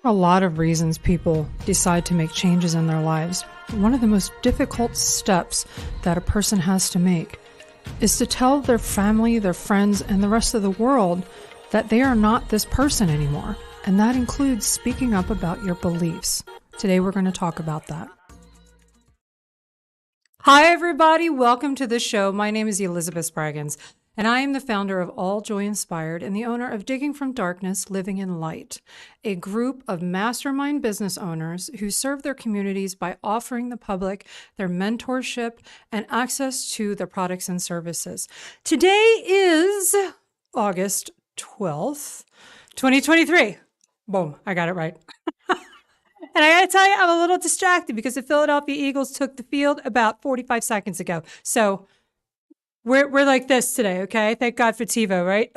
A lot of reasons people decide to make changes in their lives. One of the most difficult steps that a person has to make is to tell their family, their friends, and the rest of the world that they are not this person anymore. And that includes speaking up about your beliefs. Today we're going to talk about that. Hi everybody, welcome to the show. My name is Elizabeth Spraggins, and I am the founder of All Joy Inspired and the owner of Digging from Darkness, Living in Light, a group of mastermind business owners who serve their communities by offering the public their mentorship and access to their products and services. Today is August 12th, 2023. Boom, I got it right. And I got to tell you, I'm a little distracted because the Philadelphia Eagles took the field about 45 seconds ago. So we're like this today, okay? Thank God for TiVo, right?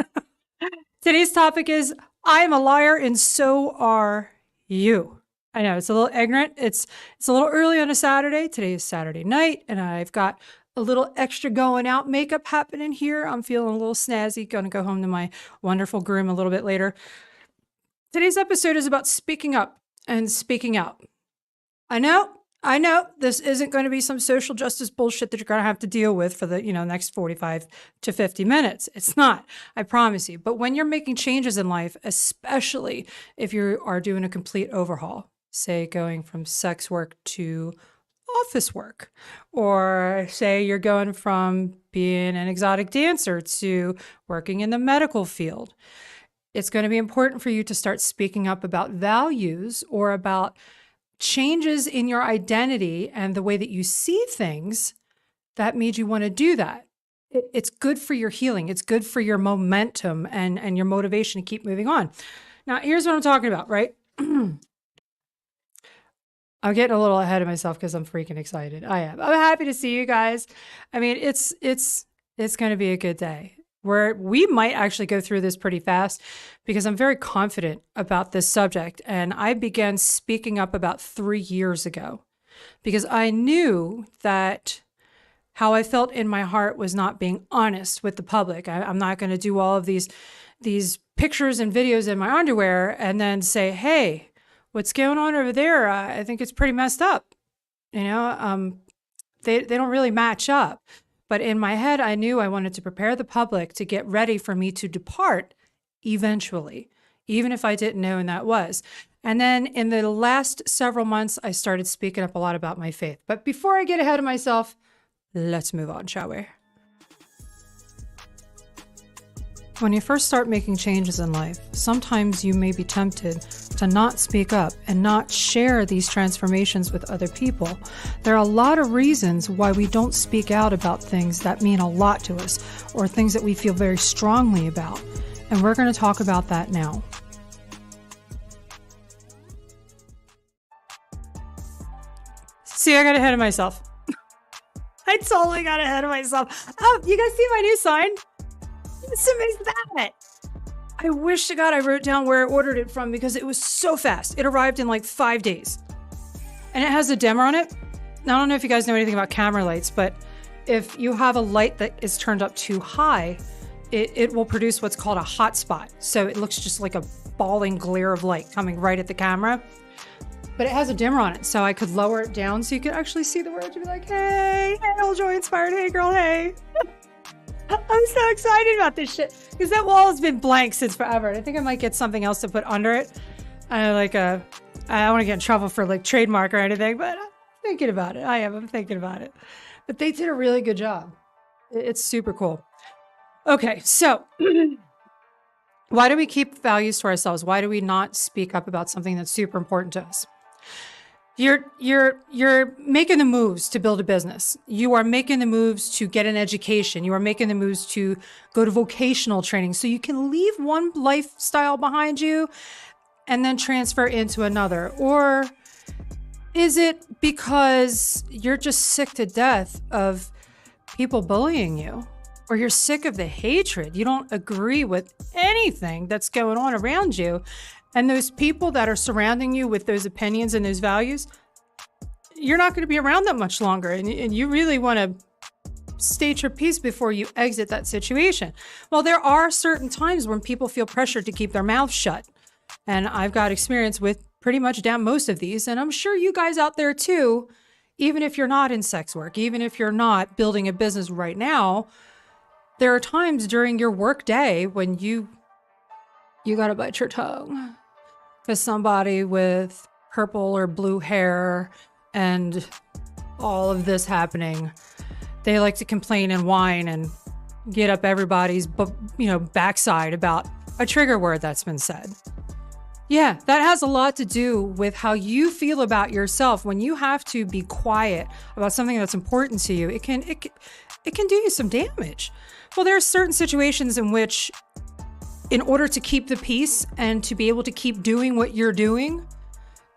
Today's topic is, I am a liar and so are you. I know, it's a little ignorant. It's a little early on a Saturday. Today is Saturday night, and I've got a little extra going out makeup happening here. I'm feeling a little snazzy. Going to go home to my wonderful groom a little bit later. Today's episode is about speaking up and speaking out. I know this isn't going to be some social justice bullshit that you're going to have to deal with for the, next 45 to 50 minutes. It's not, I promise you. But when you're making changes in life, especially if you are doing a complete overhaul, say going from sex work to office work, or say you're going from being an exotic dancer to working in the medical field, it's going to be important for you to start speaking up about values or about changes in your identity and the way that you see things that made you want to do that. It's good for your healing. It's good for your momentum and your motivation to keep moving on. Now, here's what I'm talking about, right? I'm getting a little ahead of myself because I'm freaking excited. I am. I'm happy to see you guys. I mean, it's going to be a good day. Where we might actually go through this pretty fast because I'm very confident about this subject. And I began speaking up about 3 years ago because I knew that how I felt in my heart was not being honest with the public. I'm not going to do all of these pictures and videos in my underwear and then say, hey, what's going on over there? I think it's pretty messed up. They don't really match up. But in my head, I knew I wanted to prepare the public to get ready for me to depart eventually, even if I didn't know when that was. And then in the last several months, I started speaking up a lot about my faith. But before I get ahead of myself, let's move on, shall we? When you first start making changes in life, sometimes you may be tempted to not speak up and not share these transformations with other people. There are a lot of reasons why we don't speak out about things that mean a lot to us or things that we feel very strongly about. And we're going to talk about that now. See, I got ahead of myself. I totally got ahead of myself. Oh, you guys see my new sign? Awesome is that? I wish to God I wrote down where I ordered it from because it was so fast. It arrived in like 5 days. And it has a dimmer on it. Now, I don't know if you guys know anything about camera lights, but if you have a light that is turned up too high, it will produce what's called a hot spot. So it looks just like a balling glare of light coming right at the camera. But it has a dimmer on it, so I could lower it down so you could actually see the words and be like, hey, all joy inspired, hey girl, hey. I'm so excited about this shit because that wall has been blank since forever. And I think I might get something else to put under it. I don't want to get in trouble for like trademark or anything, but I'm thinking about it. I'm thinking about it. But they did a really good job. It's super cool. Okay, so why do we keep values to ourselves? Why do we not speak up about something that's super important to us? You're making the moves to build a business. You are making the moves to get an education. You are making the moves to go to vocational training so you can leave one lifestyle behind you and then transfer into another. Or is it because you're just sick to death of people bullying you? Or you're sick of the hatred? You don't agree with anything that's going on around you. And those people that are surrounding you with those opinions and those values, you're not going to be around that much longer. And you really want to state your piece before you exit that situation. Well, there are certain times when people feel pressured to keep their mouths shut. And I've got experience with pretty much down most of these, and I'm sure you guys out there too, even if you're not in sex work, even if you're not building a business right now, there are times during your work day when you got to bite your tongue because somebody with purple or blue hair and all of this happening, they like to complain and whine and get up everybody's, backside about a trigger word that's been said. Yeah, that has a lot to do with how you feel about yourself. When you have to be quiet about something that's important to you, it can do you some damage. Well, there are certain situations in which, in order to keep the peace and to be able to keep doing what you're doing,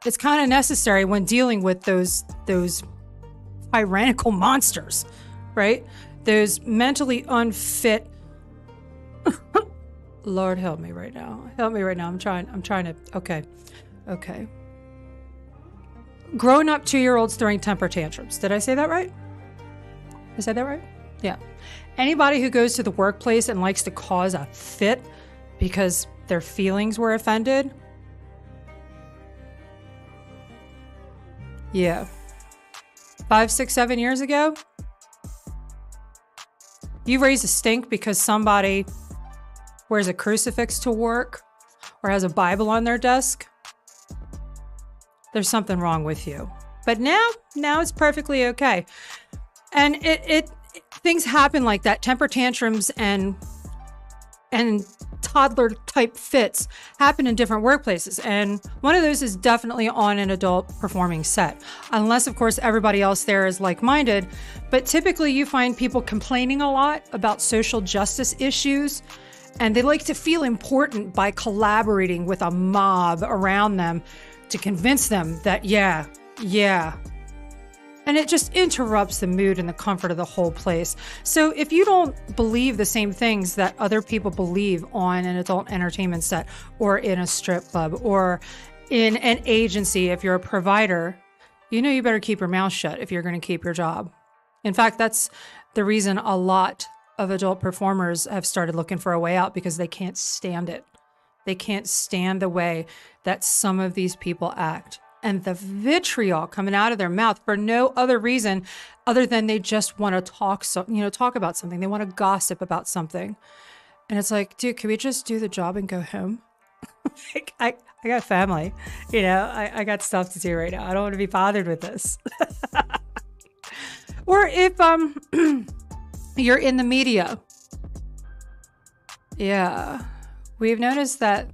it's kind of necessary when dealing with those tyrannical monsters, right? Those mentally unfit. Lord, help me right now. Help me right now. I'm trying to. Okay. Grown up 2-year-olds throwing temper tantrums. Did I say that right? I said that right? Yeah. Anybody who goes to the workplace and likes to cause a fit because their feelings were offended. Yeah. 5, 6, 7 years ago, you raise a stink because somebody wears a crucifix to work or has a Bible on their desk. There's something wrong with you. But now it's perfectly okay. And things happen like that. Temper tantrums and toddler type fits happen in different workplaces. And one of those is definitely on an adult performing set. Unless, of course, everybody else there is like-minded. But typically you find people complaining a lot about social justice issues. And they like to feel important by collaborating with a mob around them to convince them that, yeah. And it just interrupts the mood and the comfort of the whole place. So if you don't believe the same things that other people believe on an adult entertainment set or in a strip club or in an agency, if you're a provider, you better keep your mouth shut if you're going to keep your job. In fact, that's the reason a lot of adult performers have started looking for a way out, because they can't stand it. They can't stand the way that some of these people act. And the vitriol coming out of their mouth for no other reason other than they just want to talk about something. They want to gossip about something. And it's like, dude, can we just do the job and go home? I got family, I got stuff to do right now. I don't want to be bothered with this. Or if you're in the media. Yeah. We've noticed that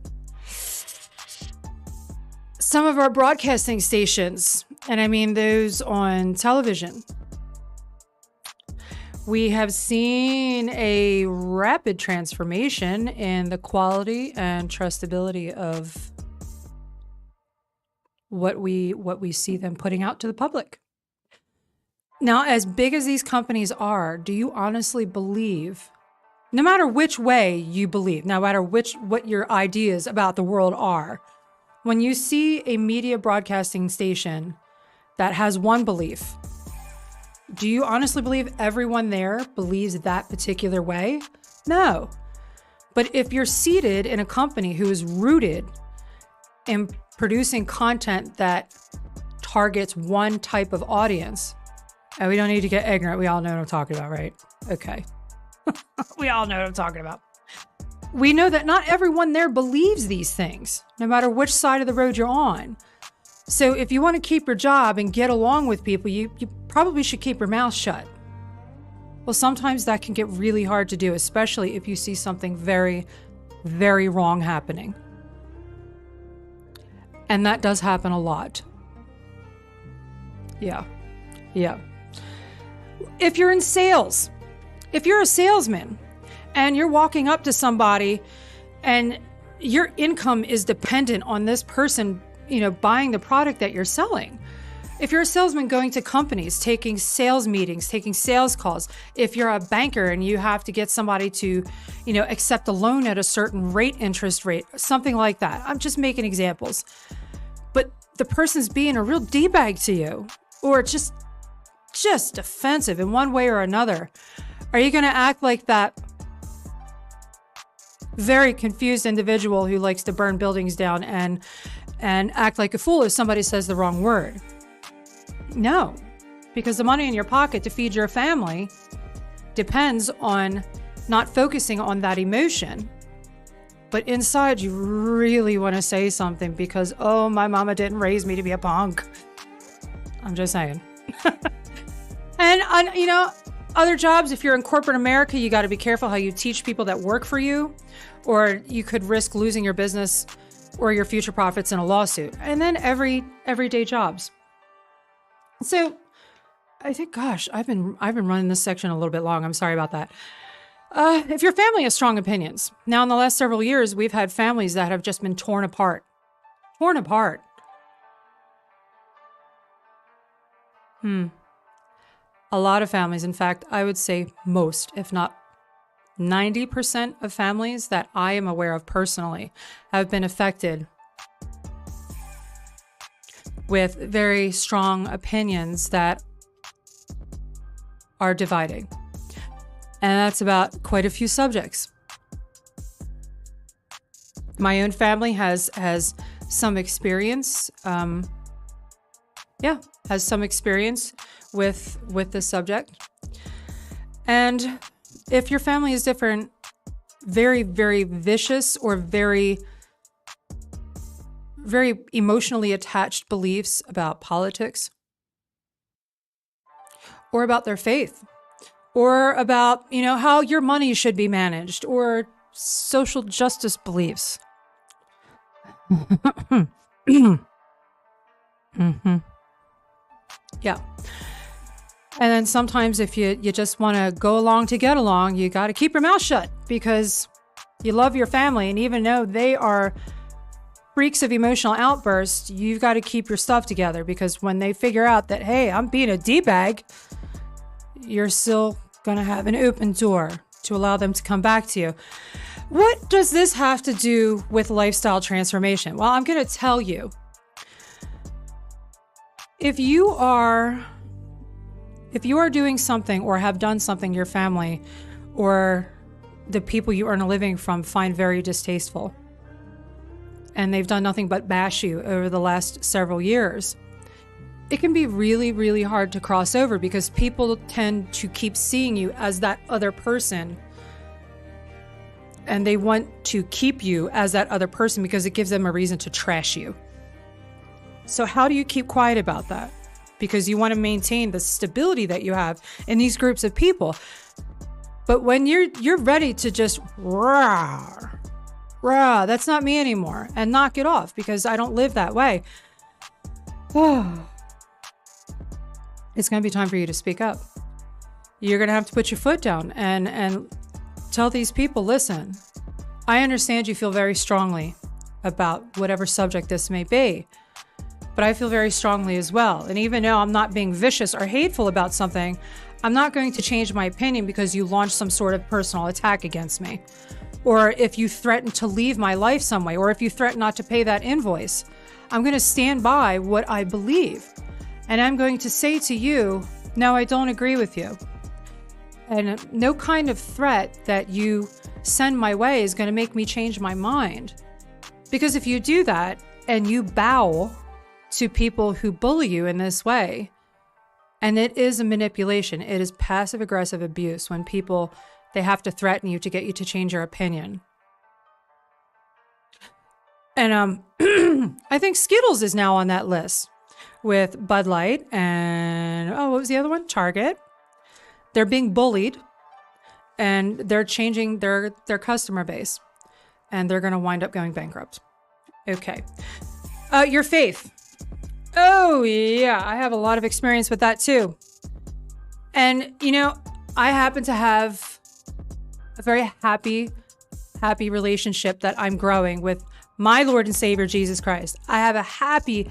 some of our broadcasting stations, and I mean those on television, we have seen a rapid transformation in the quality and trustability of what we see them putting out to the public. Now, as big as these companies are, do you honestly believe, no matter which way you believe, no matter what your ideas about the world are, when you see a media broadcasting station that has one belief, do you honestly believe everyone there believes that particular way? No. But if you're seated in a company who is rooted in producing content that targets one type of audience, and we don't need to get ignorant. We all know what I'm talking about, right? Okay. We all know what I'm talking about. We know that not everyone there believes these things, no matter which side of the road you're on. So if you want to keep your job and get along with people, you probably should keep your mouth shut. Well, sometimes that can get really hard to do, especially if you see something very, very wrong happening. And that does happen a lot. Yeah. If you're in sales, if you're a salesman and you're walking up to somebody and your income is dependent on this person, buying the product that you're selling. If you're a salesman going to companies, taking sales meetings, taking sales calls, if you're a banker and you have to get somebody to, accept a loan at a certain interest rate, something like that. I'm just making examples. But the person's being a real D-bag to you, or just offensive in one way or another. Are you going to act like that very confused individual who likes to burn buildings down and and act like a fool if somebody says the wrong word. No, because the money in your pocket to feed your family depends on not focusing on that emotion. But inside, you really want to say something because, oh, my mama didn't raise me to be a punk. I'm just saying. And other jobs, if you're in corporate America, you got to be careful how you teach people that work for you, or you could risk losing your business or your future profits in a lawsuit. And then everyday jobs. So I think, gosh, I've been running this section a little bit long. I'm sorry about that. If your family has strong opinions. Now, in the last several years, we've had families that have just been torn apart. Torn apart. A lot of families, in fact, I would say most, if not 90% of families that I am aware of personally have been affected with very strong opinions that are dividing. And that's about quite a few subjects. My own family has some experience, has some experience with this subject. And if your family is different, very, very vicious or very, very emotionally attached beliefs about politics or about their faith or about, how your money should be managed or social justice beliefs. Yeah. And then sometimes if you just want to go along to get along, you got to keep your mouth shut because you love your family. And even though they are freaks of emotional outbursts, you've got to keep your stuff together because when they figure out that, hey, I'm being a D-bag, you're still going to have an open door to allow them to come back to you. What does this have to do with lifestyle transformation? Well, I'm going to tell you. If you are doing something or have done something your family or the people you earn a living from find very distasteful, and they've done nothing but bash you over the last several years, it can be really, really hard to cross over because people tend to keep seeing you as that other person. And they want to keep you as that other person because it gives them a reason to trash you. So how do you keep quiet about that? Because you want to maintain the stability that you have in these groups of people. But when you're ready to just rah, that's not me anymore, and knock it off because I don't live that way. It's going to be time for you to speak up. You're going to have to put your foot down and tell these people, listen, I understand you feel very strongly about whatever subject this may be, but I feel very strongly as well. And even though I'm not being vicious or hateful about something, I'm not going to change my opinion because you launched some sort of personal attack against me. Or if you threaten to leave my life some way, or if you threaten not to pay that invoice, I'm going to stand by what I believe. And I'm going to say to you, no, I don't agree with you. And no kind of threat that you send my way is going to make me change my mind. Because if you do that and you bow to people who bully you in this way, and it is a manipulation, it is passive-aggressive abuse when people, they have to threaten you to get you to change your opinion. And I think Skittles is now on that list with Bud Light and, what was the other one? Target. They're being bullied and they're changing their customer base and they're going to wind up going bankrupt. Okay. Your faith. Oh, yeah. I have a lot of experience with that too. And, I happen to have a very happy relationship that I'm growing with my Lord and Savior, Jesus Christ. I have a happy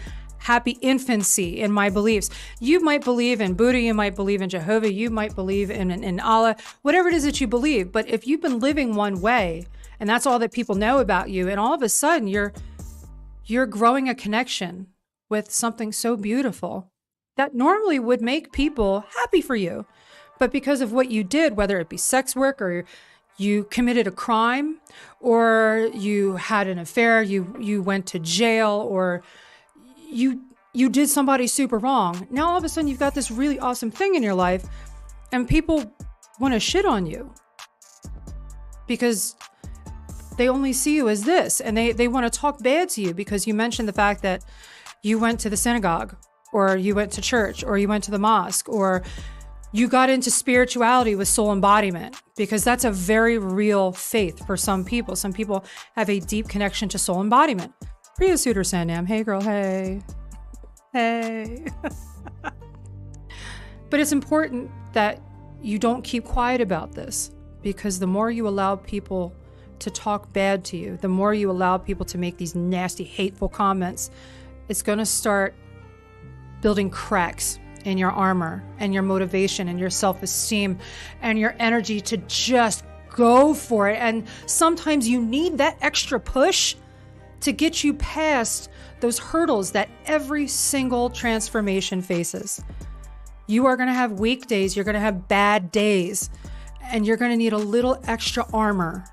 infancy in my beliefs. You might believe in Buddha, you might believe in Jehovah, you might believe in Allah, whatever it is that you believe. But if you've been living one way and that's all that people know about you, and all of a sudden you're growing a connection with something so beautiful that normally would make people happy for you. But because of what you did, whether it be sex work or you committed a crime, or you had an affair, you went to jail, or you did somebody super wrong. Now all of a sudden you've got this really awesome thing in your life and people want to shit on you because they only see you as this, and they want to talk bad to you because you mentioned the fact that you went to the synagogue, or you went to church, or you went to the mosque, or you got into spirituality with soul embodiment, because that's a very real faith for some people. Some people have a deep connection to soul embodiment. Priya Suitor Sandam, hey girl, hey. Hey. But it's important that you don't keep quiet about this, because the more you allow people to talk bad to you, the more you allow people to make these nasty, hateful comments, it's going to start building cracks in your armor and your motivation and your self-esteem and your energy to just go for it. And sometimes you need that extra push to get you past those hurdles that every single transformation faces. You are going to have weak days, you're going to have bad days, and you're going to need a little extra armor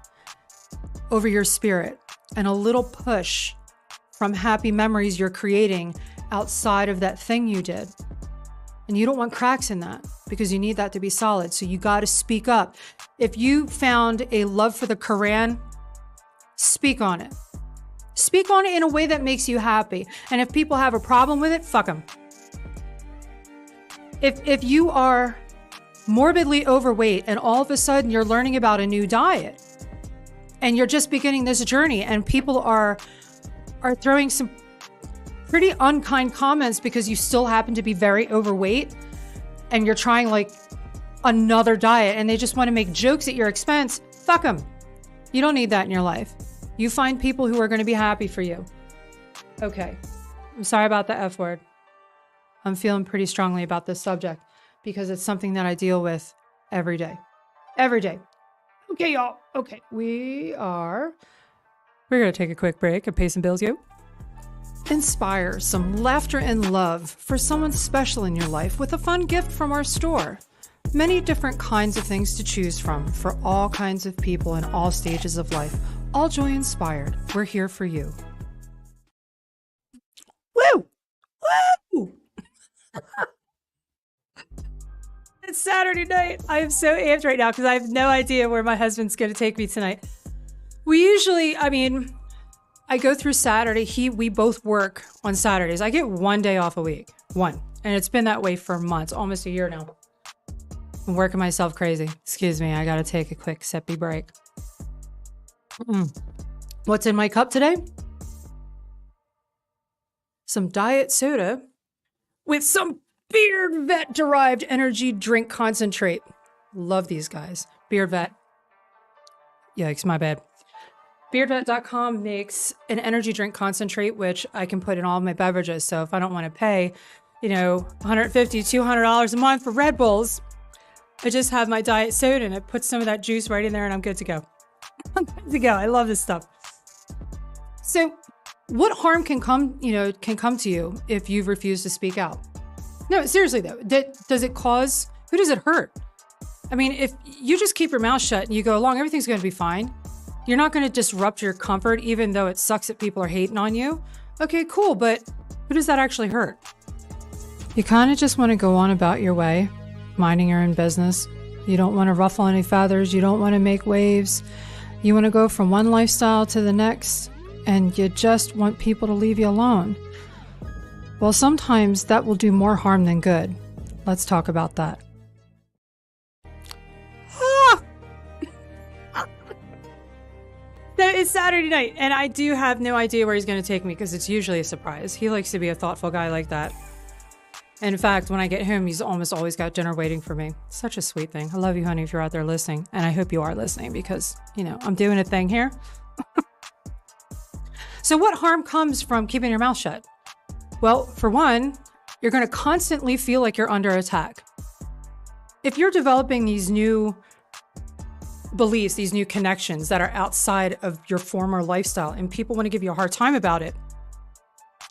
over your spirit and a little push from happy memories you're creating outside of that thing you did. And you don't want cracks in that, because you need that to be solid. So you got to speak up. If you found a love for the Quran, speak on it. Speak on it in a way that makes you happy. And if people have a problem with it, fuck them. If you are morbidly overweight and all of a sudden you're learning about a new diet and you're just beginning this journey and people are throwing some pretty unkind comments because you still happen to be very overweight and you're trying like another diet and they just want to make jokes at your expense, fuck them. You don't need that in your life. You find people who are going to be happy for you. Okay. I'm sorry about the F word. I'm feeling pretty strongly about this subject because it's something that I deal with every day. Every day. Okay, y'all. Okay. We're going to take a quick break and pay some bills, yo. Inspire some laughter and love for someone special in your life with a fun gift from our store. Many different kinds of things to choose from for all kinds of people in all stages of life. All Joy Inspired. We're here for you. Woo! Woo! It's Saturday night. I am so amped right now because I have no idea where my husband's going to take me tonight. We usually, I go through Saturday. We both work on Saturdays. I get one day off a week. One. And it's been that way for months, almost a year now. I'm working myself crazy. Excuse me. I got to take a quick sippy break. What's in my cup today? Some diet soda with some Beard Vet derived energy drink concentrate. Love these guys. Beard Vet. Yikes, my bad. Beardvet.com makes an energy drink concentrate, which I can put in all of my beverages. So if I don't want to pay, $150, $200 a month for Red Bulls, I just have my diet soda and it puts some of that juice right in there and I'm good to go. I'm good to go. I love this stuff. So what harm can come to you if you refuse to speak out? No, seriously though, does it cause, who does it hurt? If you just keep your mouth shut and you go along, everything's going to be fine. You're not going to disrupt your comfort, even though it sucks that people are hating on you. Okay, cool, but who does that actually hurt? You kind of just want to go on about your way, minding your own business. You don't want to ruffle any feathers. You don't want to make waves. You want to go from one lifestyle to the next, and you just want people to leave you alone. Well, sometimes that will do more harm than good. Let's talk about that. So it's Saturday night, and I do have no idea where he's going to take me because it's usually a surprise. He likes to be a thoughtful guy like that. And in fact, when I get home, he's almost always got dinner waiting for me. Such a sweet thing. I love you, honey, if you're out there listening. And I hope you are listening because, I'm doing a thing here. So what harm comes from keeping your mouth shut? Well, for one, you're going to constantly feel like you're under attack. If you're developing these new beliefs, these new connections that are outside of your former lifestyle, and people want to give you a hard time about it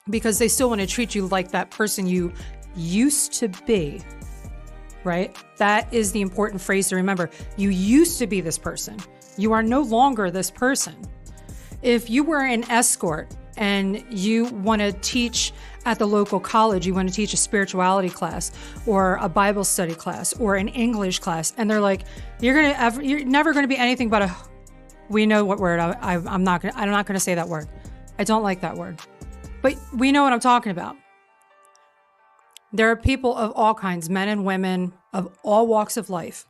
because they still want to treat you like that person you used to be, right? That is the important phrase to remember. You used to be this person. You are no longer this person. If you were an escort and you want to teach at the local college, you want to teach a spirituality class or a Bible study class or an English class, and they're like, you're never going to be anything but a, we know what word, I'm not going to say that word. I don't like that word, but we know what I'm talking about. There are people of all kinds, men and women of all walks of life,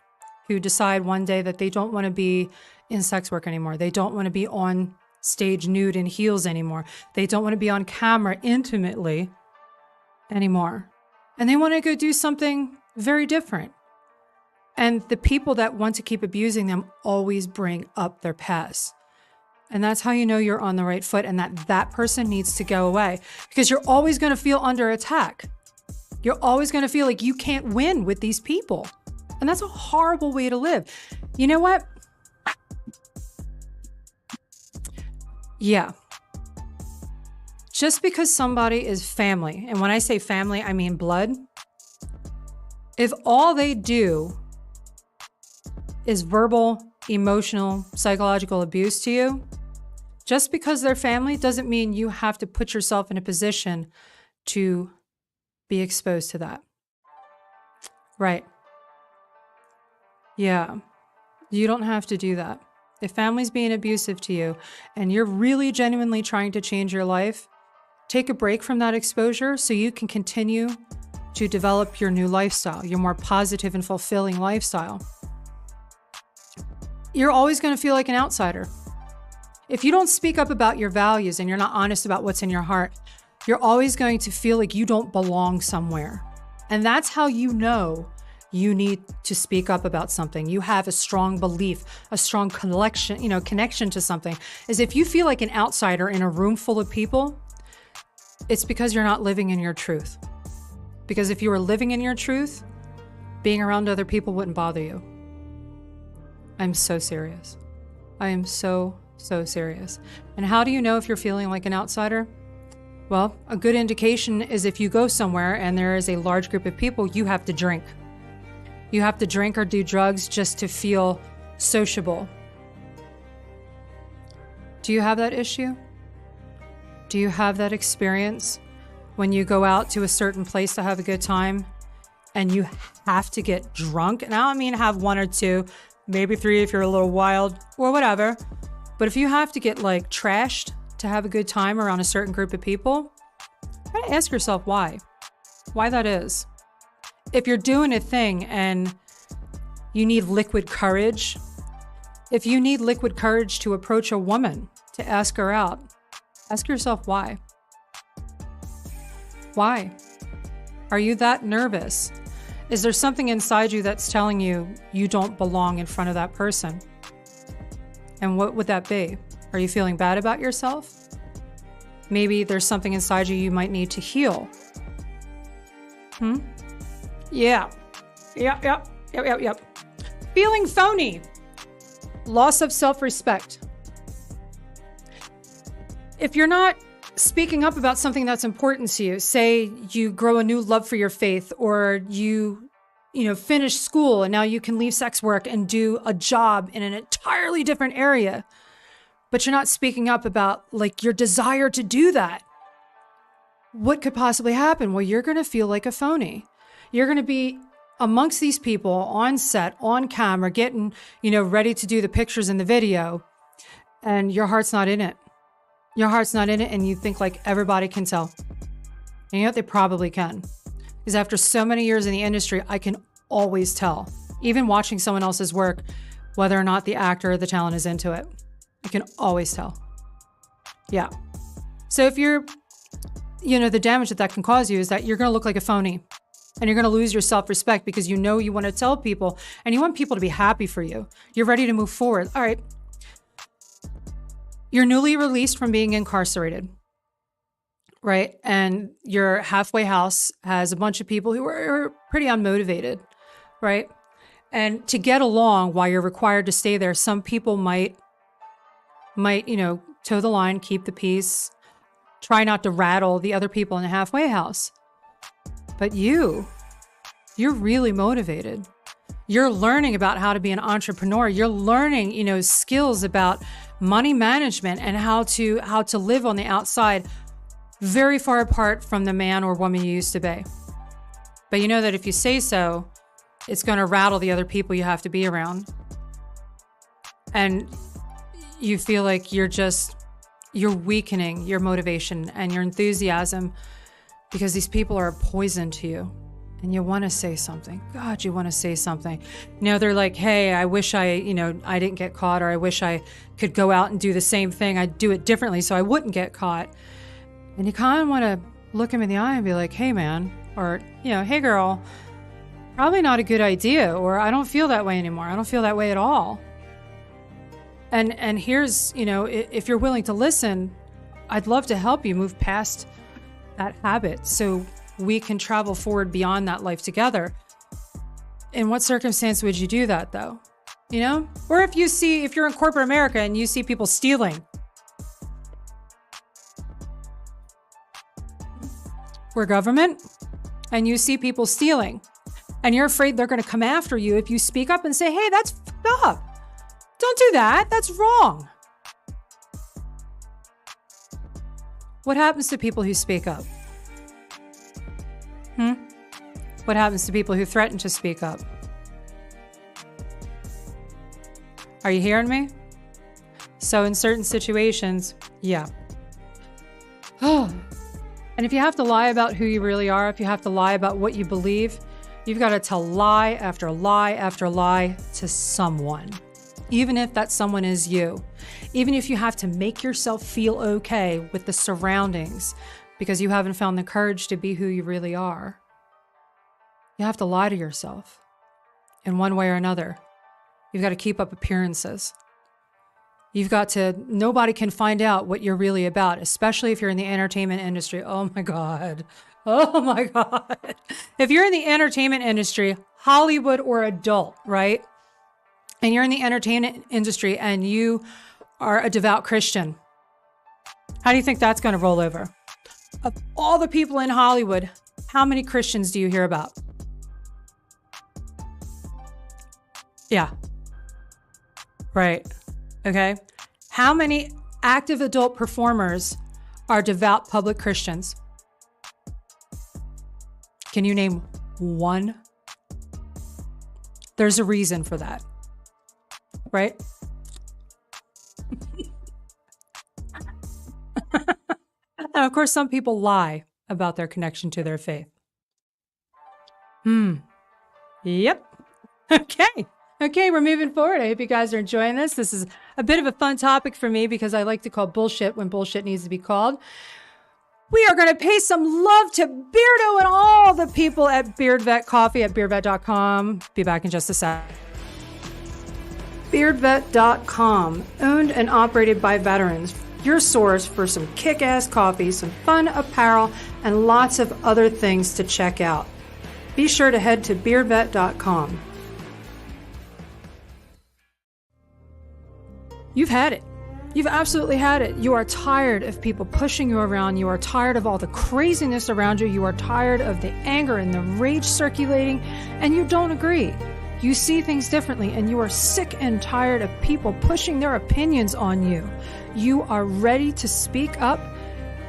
who decide one day that they don't want to be in sex work anymore. They don't want to be on stage nude in heels anymore. They don't want to be on camera intimately anymore. And they want to go do something very different. And the people that want to keep abusing them always bring up their past. And that's how you know you're on the right foot and that person needs to go away, because you're always going to feel under attack. You're always going to feel like you can't win with these people. And that's a horrible way to live. You know what? Yeah. Just because somebody is family, and when I say family, I mean blood, if all they do is verbal, emotional, psychological abuse to you, just because they're family doesn't mean you have to put yourself in a position to be exposed to that. Right. Yeah. You don't have to do that. If family's being abusive to you and you're really genuinely trying to change your life, take a break from that exposure so you can continue to develop your new lifestyle, your more positive and fulfilling lifestyle. You're always going to feel like an outsider. If you don't speak up about your values and you're not honest about what's in your heart, you're always going to feel like you don't belong somewhere. And that's how you know you need to speak up about something. You have a strong belief, a strong connection to something. Is if you feel like an outsider in a room full of people, it's because you're not living in your truth. Because if you were living in your truth, being around other people wouldn't bother you. I'm so serious. I am so serious. And how do you know if you're feeling like an outsider? Well, a good indication is if you go somewhere and there is a large group of people, you have to drink. You have to drink or do drugs just to feel sociable. Do you have that issue? Do you have that experience when you go out to a certain place to have a good time and you have to get drunk? And I don't mean have one or two, maybe three if you're a little wild or whatever. But if you have to get like trashed to have a good time around a certain group of people, you gotta ask yourself why that is. If you're doing a thing and you need liquid courage, if you need liquid courage to approach a woman, to ask her out, ask yourself why. Why? Are you that nervous? Is there something inside you that's telling you you don't belong in front of that person? And what would that be? Are you feeling bad about yourself? Maybe there's something inside you might need to heal. Yeah. Yep. Feeling phony. Loss of self-respect. If you're not speaking up about something that's important to you, say you grow a new love for your faith, or you finish school and now you can leave sex work and do a job in an entirely different area, but you're not speaking up about like your desire to do that, what could possibly happen? Well, you're going to feel like a phony. You're going to be amongst these people on set, on camera, getting, ready to do the pictures and the video, and your heart's not in it. Your heart's not in it, and you think like everybody can tell. And you know what? They probably can. Because after so many years in the industry, I can always tell, even watching someone else's work, whether or not the actor or the talent is into it. I can always tell. Yeah. So if you're, the damage that can cause you is that you're going to look like a phony, and you're going to lose your self-respect because you want to tell people and you want people to be happy for you. You're ready to move forward. All right. You're newly released from being incarcerated, right? And your halfway house has a bunch of people who are pretty unmotivated, right? And to get along while you're required to stay there, some people might, toe the line, keep the peace, try not to rattle the other people in the halfway house. But you're really motivated. You're learning about how to be an entrepreneur. You're learning, skills about money management and how to live on the outside, very far apart from the man or woman you used to be. But you know that if you say so, it's going to rattle the other people you have to be around. And you feel like you're weakening your motivation and your enthusiasm because these people are a poison to you. And you want to say something. God, you want to say something. They're like, hey, I wish I didn't get caught, or I wish I could go out and do the same thing. I'd do it differently so I wouldn't get caught. And you kind of want to look him in the eye and be like, hey, man, or, hey, girl, probably not a good idea, or I don't feel that way anymore. I don't feel that way at all. And here's, if you're willing to listen, I'd love to help you move past that habit so we can travel forward beyond that life together. In what circumstance would you do that, though? Or if you're in corporate America and you see people stealing. We're government, and you see people stealing, and you're afraid they're going to come after you if you speak up and say, hey, that's fucked up. Don't do that. That's wrong. What happens to people who speak up? What happens to people who threaten to speak up? Are you hearing me? So in certain situations, yeah. And if you have to lie about who you really are, if you have to lie about what you believe, you've got to tell lie after lie after lie to someone. Even if that someone is you. Even if you have to make yourself feel okay with the surroundings because you haven't found the courage to be who you really are. You have to lie to yourself in one way or another. You've got to keep up appearances. Nobody can find out what you're really about, especially if you're in the entertainment industry. Oh my God. Oh my God. If you're in the entertainment industry, Hollywood or adult, right? And you're in the entertainment industry and you are a devout Christian, how do you think that's going to roll over? Of all the people in Hollywood, how many Christians do you hear about? Yeah. Right. Okay. How many active adult performers are devout public Christians? Can you name one? There's a reason for that. Right? And of course, some people lie about their connection to their faith. Yep. Okay, we're moving forward. I hope you guys are enjoying this. This is a bit of a fun topic for me because I like to call bullshit when bullshit needs to be called. We are going to pay some love to Beardo and all the people at Beard Vet Coffee at beardvet.com. Be back in just a sec. Beardvet.com, owned and operated by veterans. Your source for some kick-ass coffee, some fun apparel, and lots of other things to check out. Be sure to head to beardvet.com. You've had it. You've absolutely had it. You are tired of people pushing you around. You are tired of all the craziness around you. You are tired of the anger and the rage circulating, and you don't agree. You see things differently, and you are sick and tired of people pushing their opinions on you. You are ready to speak up,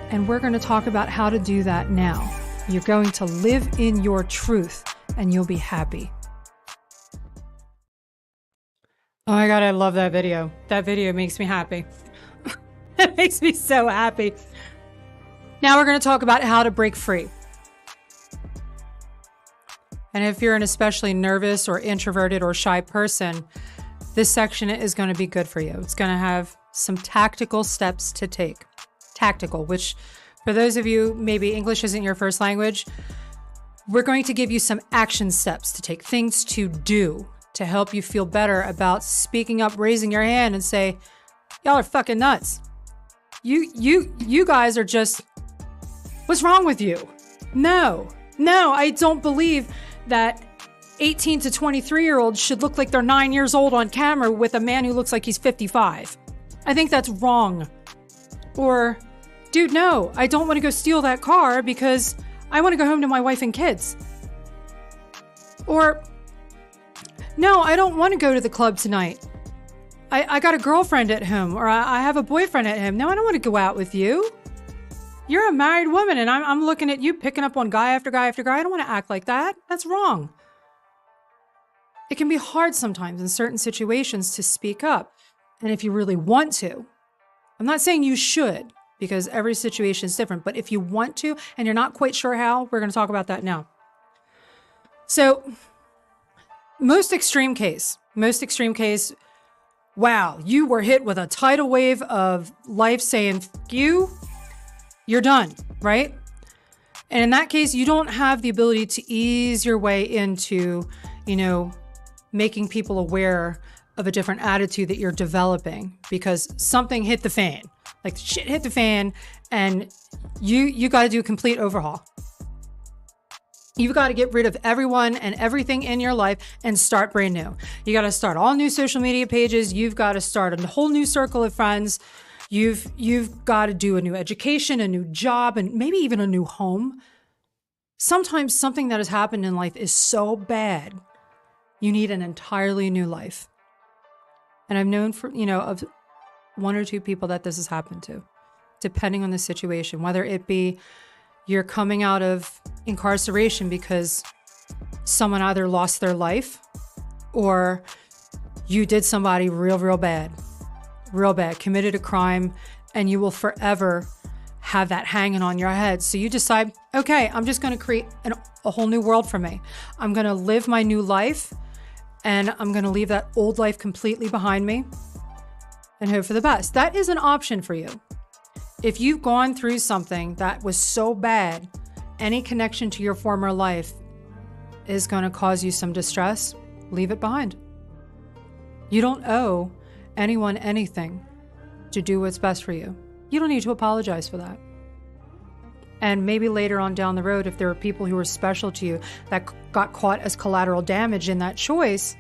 and we're going to talk about how to do that now. You're going to live in your truth, and you'll be happy. Oh my God, I love that video. That video makes me happy. It makes me so happy. Now we're going to talk about how to break free. And if you're an especially nervous or introverted or shy person, this section is going to be good for you. It's going to have some tactical steps to take. Tactical, which for those of you, maybe English isn't your first language, we're going to give you some action steps to take, things to do to help you feel better about speaking up, raising your hand and say, y'all are fucking nuts. You guys are just, what's wrong with you? No, I don't believe that 18 to 23-year-olds should look like they're 9 years old on camera with a man who looks like he's 55. I think that's wrong. Or, dude, no, I don't want to go steal that car because I want to go home to my wife and kids. Or, No, I don't want to go to the club tonight. I got a girlfriend at home, or I have a boyfriend at home. No, I don't want to go out with you. You're a married woman, and I'm looking at you picking up on guy after guy after guy. I don't want to act like that. That's wrong. It can be hard sometimes in certain situations to speak up. And if you really want to, I'm not saying you should, because every situation is different, but if you want to and you're not quite sure how, we're going to talk about that now. So, most extreme case, wow, you were hit with a tidal wave of life saying, you're done, right? And in that case, you don't have the ability to ease your way into, making people aware of a different attitude that you're developing because something hit the fan. Like shit hit the fan, and you got to do a complete overhaul. You've got to get rid of everyone and everything in your life and start brand new. You got to start all new social media pages. You've got to start a whole new circle of friends. You've got to do a new education, a new job, and maybe even a new home. Sometimes something that has happened in life is so bad, you need an entirely new life. And I've known of one or two people that this has happened to, depending on the situation, whether it be you're coming out of incarceration because someone either lost their life or you did somebody real bad, committed a crime, and you will forever have that hanging on your head. So you decide, okay, I'm just going to create a whole new world for me. I'm going to live my new life, and I'm going to leave that old life completely behind me and hope for the best. That is an option for you. If you've gone through something that was so bad, any connection to your former life is going to cause you some distress, leave it behind. You don't owe anyone anything to do what's best for you. You don't need to apologize for that. And maybe later on down the road, if there are people who are special to you that got caught as collateral damage in that choice,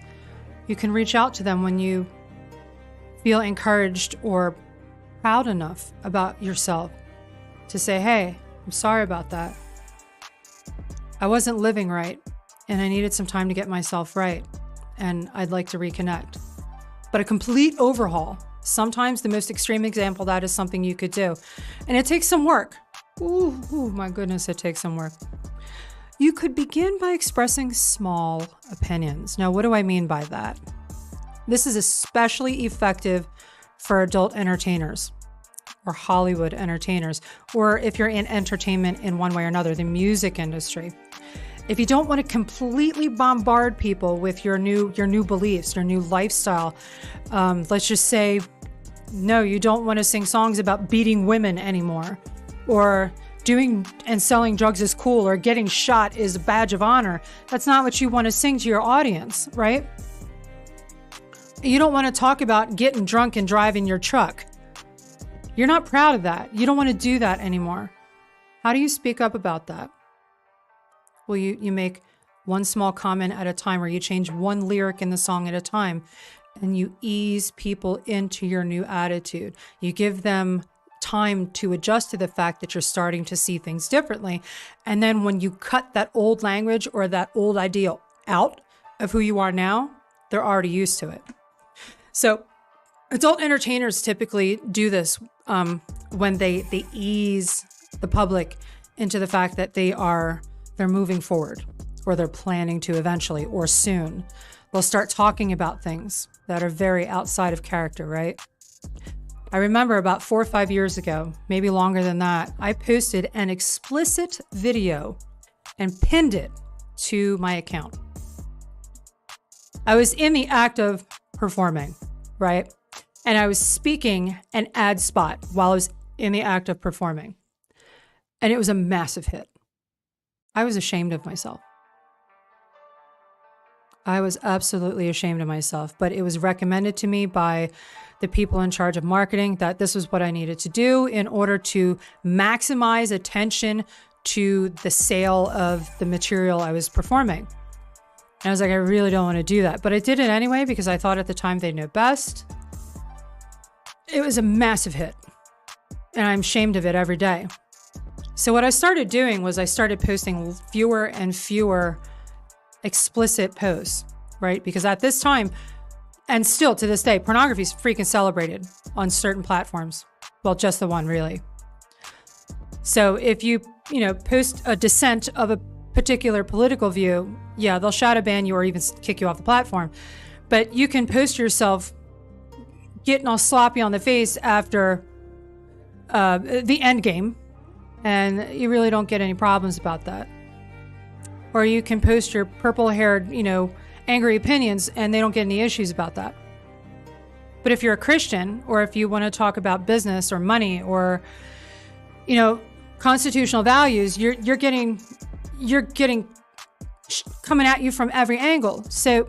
you can reach out to them when you feel encouraged or proud enough about yourself to say, hey, I'm sorry about that. I wasn't living right, and I needed some time to get myself right, and I'd like to reconnect. But a complete overhaul, sometimes the most extreme example, that is something you could do. And it takes some work. Ooh, my goodness, it takes some work. You could begin by expressing small opinions. Now, what do I mean by that? This is especially effective for adult entertainers or Hollywood entertainers, or if you're in entertainment in one way or another, the music industry. If you don't want to completely bombard people with your new beliefs, your new lifestyle, let's just say, no, you don't want to sing songs about beating women anymore, or doing and selling drugs is cool, or getting shot is a badge of honor. That's not what you want to sing to your audience, right? You don't want to talk about getting drunk and driving your truck. You're not proud of that. You don't want to do that anymore. How do you speak up about that? Well, you make one small comment at a time, or you change one lyric in the song at a time, and you ease people into your new attitude. You give them time to adjust to the fact that you're starting to see things differently. And then when you cut that old language or that old ideal out of who you are now, they're already used to it. So adult entertainers typically do this when they ease the public into the fact that they're moving forward, or they're planning to eventually or soon. They'll start talking about things that are very outside of character, right? I remember about 4 or 5 years ago, maybe longer than that, I posted an explicit video and pinned it to my account. I was in the act of performing, right? And I was speaking an ad spot while I was in the act of performing. And it was a massive hit. I was ashamed of myself. I was absolutely ashamed of myself, but it was recommended to me by the people in charge of marketing that this was what I needed to do in order to maximize attention to the sale of the material I was performing. And I was like, I really don't want to do that. But I did it anyway because I thought at the time they'd know best. It was a massive hit, and I'm ashamed of it every day. So what I started doing was I started posting fewer and fewer explicit posts. right? Because at this time, and still to this day, pornography is freaking celebrated on certain platforms. Well, just the one, really. So if you post a dissent of a particular political view, yeah, they'll shadow ban you or even kick you off the platform. But you can post yourself getting all sloppy on the face after the end game, and you really don't get any problems about that. Or you can post your purple-haired, angry opinions, and they don't get any issues about that. But if you're a Christian, or if you want to talk about business or money or, constitutional values, you're getting coming at you from every angle. So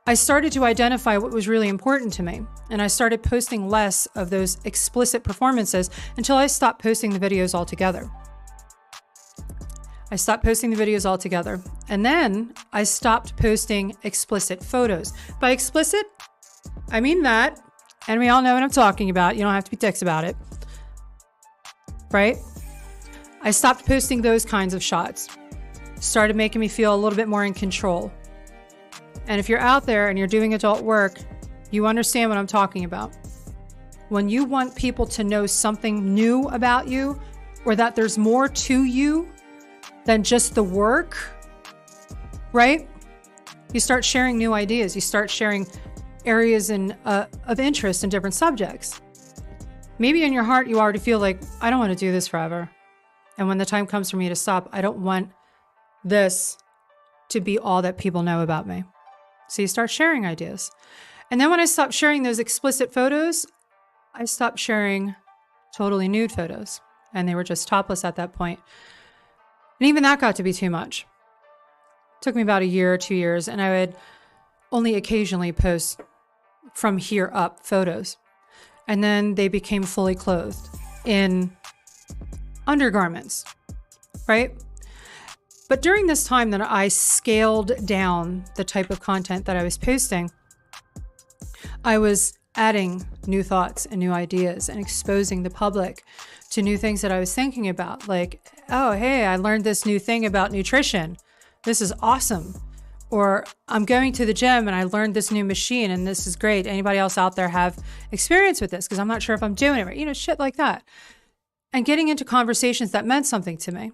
I started to identify what was really important to me, and I started posting less of those explicit performances until I stopped posting the videos altogether. And then I stopped posting explicit photos. By explicit, I mean that, and we all know what I'm talking about. You don't have to be dicks about it, right? I stopped posting those kinds of shots. Started making me feel a little bit more in control. And if you're out there and you're doing adult work, you understand what I'm talking about. When you want people to know something new about you, or that there's more to you than just the work, right? You start sharing new ideas. You start sharing areas of interest in different subjects. Maybe in your heart, you already feel like, I don't want to do this forever. And when the time comes for me to stop, I don't want this to be all that people know about me. So you start sharing ideas. And then when I stopped sharing those explicit photos, I stopped sharing totally nude photos. And they were just topless at that point. And even that got to be too much. It took me about a year or 2 years, and I would only occasionally post from here up photos. And then they became fully clothed in undergarments, right? But during this time that I scaled down the type of content that I was posting, I was adding new thoughts and new ideas and exposing the public to new things that I was thinking about. Like, oh, hey, I learned this new thing about nutrition. This is awesome. Or I'm going to the gym and I learned this new machine and this is great. Anybody else out there have experience with this? Because I'm not sure if I'm doing it right. Shit like that. And getting into conversations that meant something to me.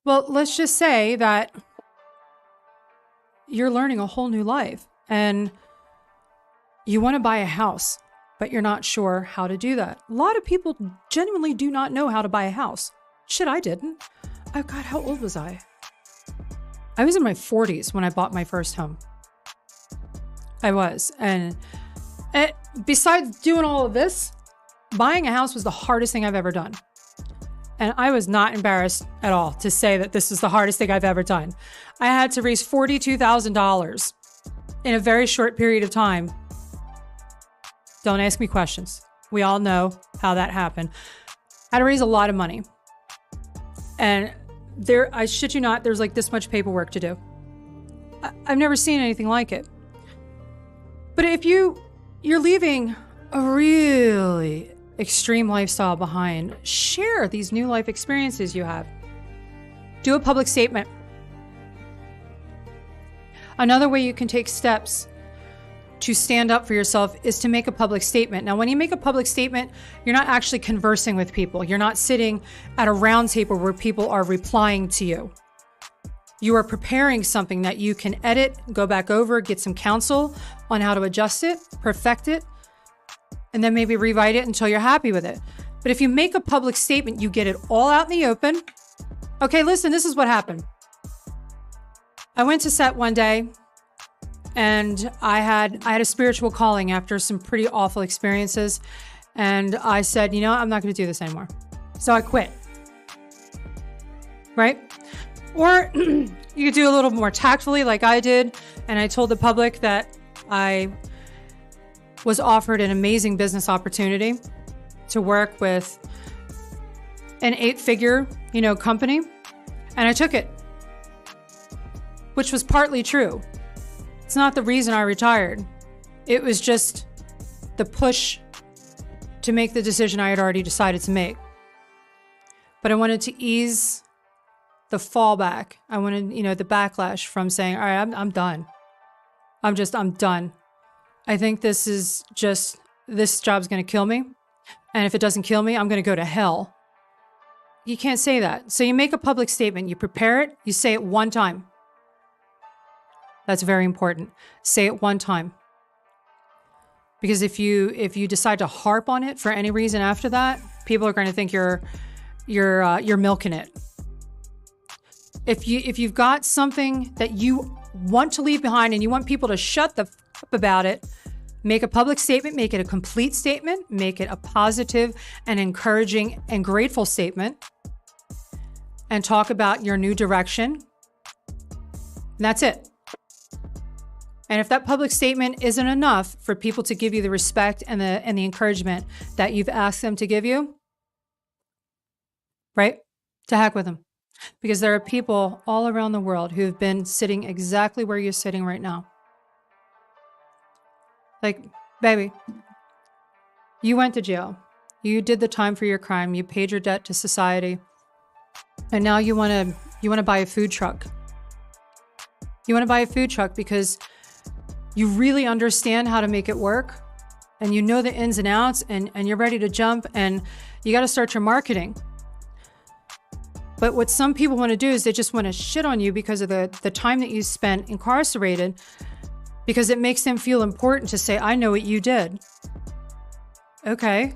Well, let's just say that you're learning a whole new life and you want to buy a house, but you're not sure how to do that. A lot of people genuinely do not know how to buy a house. Shit, I didn't. Oh God, how old was I? I was in my 40s when I bought my first home. I was. And besides doing all of this, buying a house was the hardest thing I've ever done. And I was not embarrassed at all to say that this is the hardest thing I've ever done. I had to raise $42,000 in a very short period of time. Don't ask me questions. We all know how that happened. I had to raise a lot of money. And I shit you not, there's like this much paperwork to do. I've never seen anything like it. But if you're leaving a really extreme lifestyle behind, share these new life experiences you have. Do a public statement. Another way you can take steps to stand up for yourself is to make a public statement. Now, when you make a public statement, you're not actually conversing with people. You're not sitting at a round table where people are replying to you. You are preparing something that you can edit, go back over, get some counsel on how to adjust it, perfect it, and then maybe rewrite it until you're happy with it. But if you make a public statement, you get it all out in the open. Okay, listen, this is what happened. I went to set one day and I had a spiritual calling after some pretty awful experiences. And I said, I'm not going to do this anymore. So I quit. Right? Or you could do a little more tactfully like I did. And I told the public that I was offered an amazing business opportunity to work with an 8-figure, company. And I took it, which was partly true. It's not the reason I retired. It was just the push to make the decision I had already decided to make. But I wanted to ease the fallback. I wanted, the backlash from saying, all right, I'm done. I'm done. I think this job's going to kill me. And if it doesn't kill me, I'm going to go to hell. You can't say that. So you make a public statement, you prepare it, you say it one time. That's very important. Say it one time. Because if you decide to harp on it for any reason after that, people are going to think you're milking it. If you've got something that you want to leave behind and you want people to shut the f up about it, make a public statement, make it a complete statement, make it a positive and encouraging and grateful statement, and talk about your new direction. And that's it. And if that public statement isn't enough for people to give you the respect and the encouragement that you've asked them to give you, right? To heck with them. Because there are people all around the world who have been sitting exactly where you're sitting right now. Like, baby, you went to jail. You did the time for your crime. You paid your debt to society. And now you want to buy a food truck. You want to buy a food truck because you really understand how to make it work, and you know the ins and outs, and you're ready to jump, and you got to start your marketing. But what some people want to do is they just want to shit on you because of the time that you spent incarcerated, because it makes them feel important to say, I know what you did. Okay,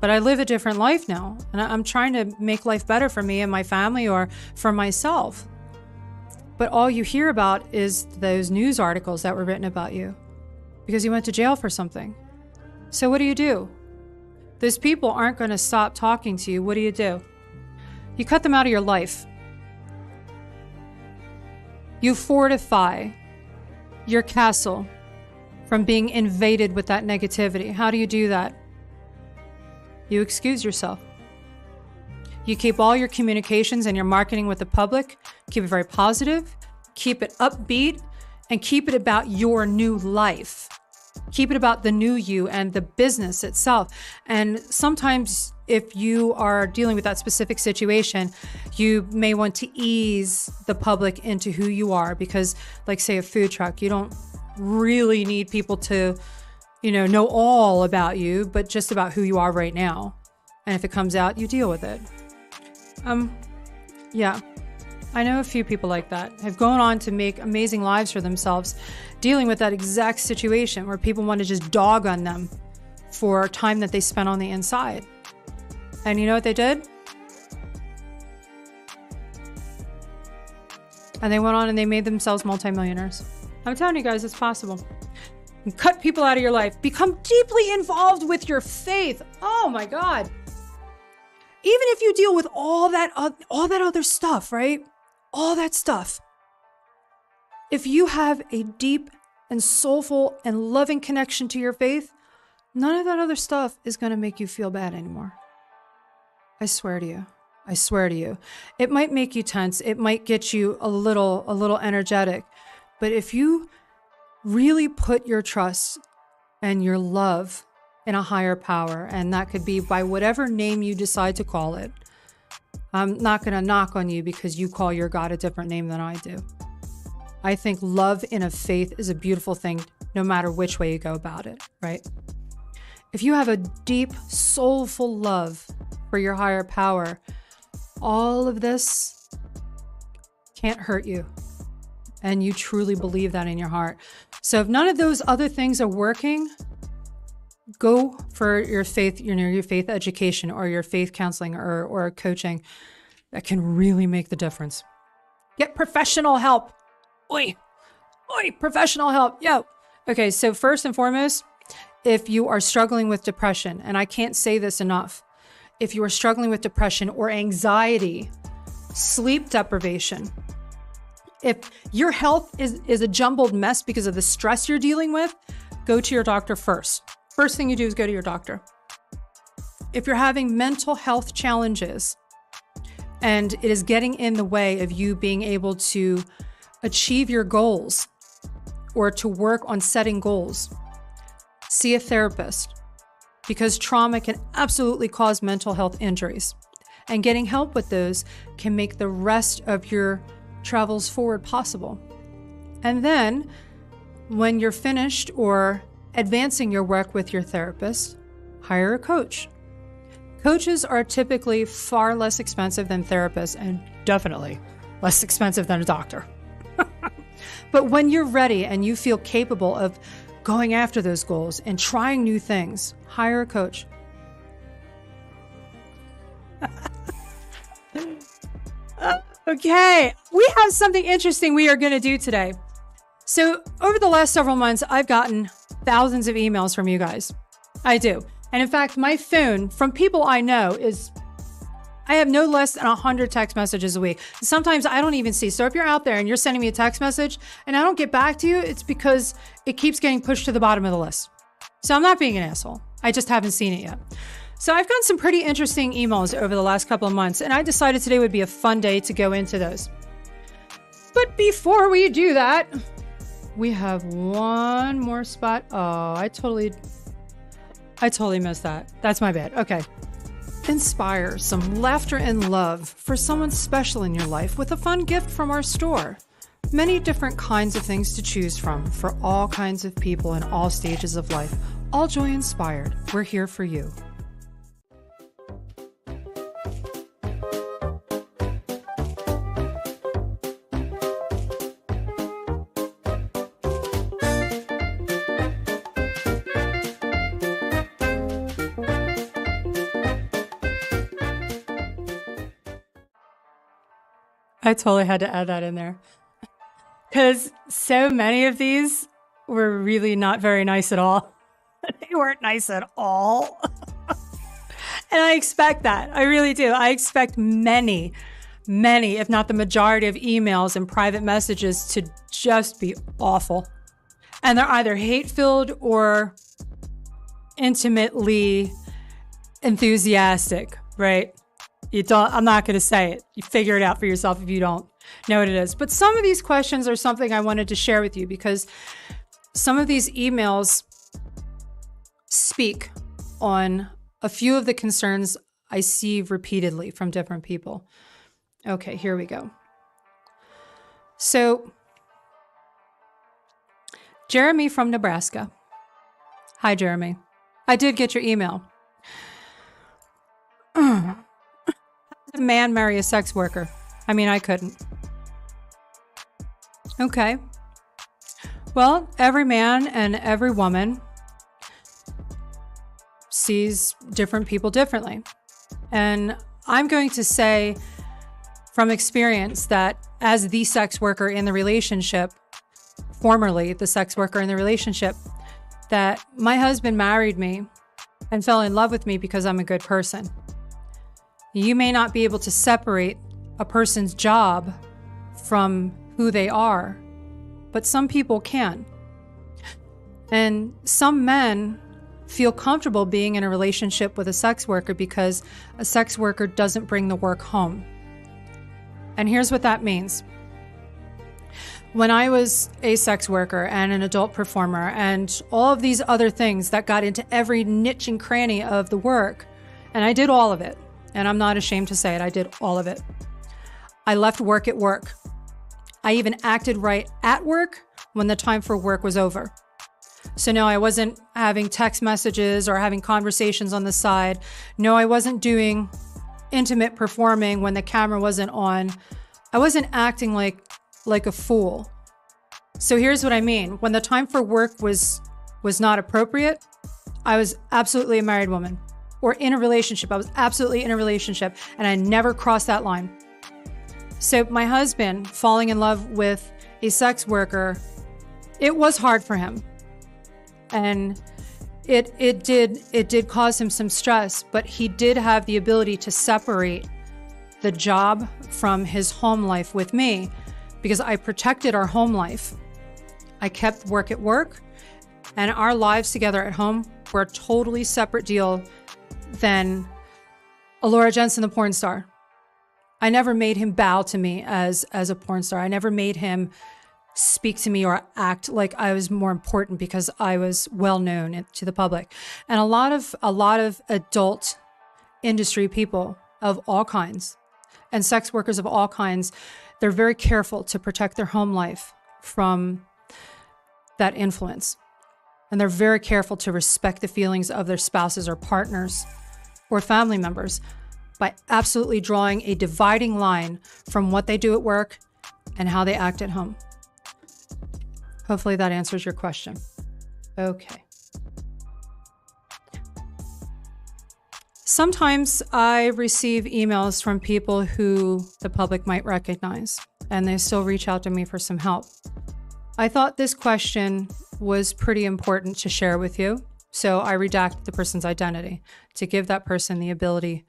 but I live a different life now, and I'm trying to make life better for me and my family or for myself. But all you hear about is those news articles that were written about you because you went to jail for something. So what do? Those people aren't going to stop talking to you. What do? You cut them out of your life. You fortify your castle from being invaded with that negativity. How do you do that? You excuse yourself. You keep all your communications and your marketing with the public, keep it very positive, keep it upbeat, and keep it about your new life. Keep it about the new you and the business itself. And sometimes if you are dealing with that specific situation, you may want to ease the public into who you are because, like, say, a food truck, you don't really need people to, know all about you, but just about who you are right now. And if it comes out, you deal with it. Yeah, I know a few people like that have gone on to make amazing lives for themselves, dealing with that exact situation where people want to just dog on them for time that they spent on the inside. And you know what they did? And they went on and they made themselves multimillionaires. I'm telling you guys, it's possible. And cut people out of your life. Become deeply involved with your faith. Oh my God. Even if you deal with all that other stuff, right? All that stuff. If you have a deep and soulful and loving connection to your faith, none of that other stuff is going to make you feel bad anymore. I swear to you. I swear to you. It might make you tense. It might get you a little energetic. But if you really put your trust and your love in a higher power, and that could be by whatever name you decide to call it. I'm not going to knock on you because you call your God a different name than I do. I think love in a faith is a beautiful thing, no matter which way you go about it, right? If you have a deep, soulful love for your higher power, all of this can't hurt you. And you truly believe that in your heart. So if none of those other things are working, go for your faith, your faith education or your faith counseling or coaching that can really make the difference. Get professional help. Oi, professional help. Yo. Okay, so first and foremost, if you are struggling with depression, and I can't say this enough, if you are struggling with depression or anxiety, sleep deprivation, if your health is a jumbled mess because of the stress you're dealing with, go to your doctor first. First thing you do is go to your doctor. If you're having mental health challenges and it is getting in the way of you being able to achieve your goals or to work on setting goals, see a therapist because trauma can absolutely cause mental health injuries. And getting help with those can make the rest of your travels forward possible. And then when you're finished or advancing your work with your therapist, hire a coach. Coaches are typically far less expensive than therapists and definitely less expensive than a doctor. But when you're ready and you feel capable of going after those goals and trying new things, hire a coach. Okay, we have something interesting we are going to do today. So over the last several months, I've gotten thousands of emails from you guys. I do. And in fact, my phone from people I know I have no less than 100 text messages a week. Sometimes I don't even see. So if you're out there and you're sending me a text message and I don't get back to you, it's because it keeps getting pushed to the bottom of the list. So I'm not being an asshole. I just haven't seen it yet. So I've gotten some pretty interesting emails over the last couple of months, and I decided today would be a fun day to go into those. But before we do that, we have one more spot. Oh, I totally missed that. That's my bad. Okay. Inspire some laughter and love for someone special in your life with a fun gift from our store. Many different kinds of things to choose from for all kinds of people in all stages of life. All Joy Inspired. We're here for you. I totally had to add that in there because so many of these were really not very nice at all. They weren't nice at all. And I expect that. I really do. I expect many, if not the majority of emails and private messages to just be awful. And they're either hate-filled or intimately enthusiastic, right? I'm not going to say it. You figure it out for yourself if you don't know what it is. But some of these questions are something I wanted to share with you because some of these emails speak on a few of the concerns I see repeatedly from different people. Okay, here we go. So, Jeremy from Nebraska. Hi, Jeremy. I did get your email. A man marry a sex worker? I mean, I couldn't. Okay. Well, every man and every woman sees different people differently. And I'm going to say from experience that as the sex worker in the relationship, formerly the sex worker in the relationship, that my husband married me and fell in love with me because I'm a good person. You may not be able to separate a person's job from who they are, but some people can. And some men feel comfortable being in a relationship with a sex worker because a sex worker doesn't bring the work home. And here's what that means. When I was a sex worker and an adult performer and all of these other things that got into every niche and cranny of the work, and I did all of it, and I'm not ashamed to say it, I did all of it. I left work at work. I even acted right at work when the time for work was over. So no, I wasn't having text messages or having conversations on the side. No, I wasn't doing intimate performing when the camera wasn't on. I wasn't acting like a fool. So here's what I mean. When the time for work was not appropriate, I was absolutely a married woman. Or in a relationship. I was absolutely in a relationship, and I never crossed that line. So my husband falling in love with a sex worker, it was hard for him. And it did cause him some stress, but he did have the ability to separate the job from his home life with me because I protected our home life. I kept work at work, and our lives together at home were a totally separate deal than Laura Jensen, the porn star. I never made him bow to me as a porn star. I never made him speak to me or act like I was more important because I was well known to the public. And a lot of adult industry people of all kinds and sex workers of all kinds, they're very careful to protect their home life from that influence. And they're very careful to respect the feelings of their spouses or partners or family members by absolutely drawing a dividing line from what they do at work and how they act at home. Hopefully that answers your question. Okay. Sometimes I receive emails from people who the public might recognize, and they still reach out to me for some help. I thought this question was pretty important to share with you, so I redacted the person's identity to give that person the ability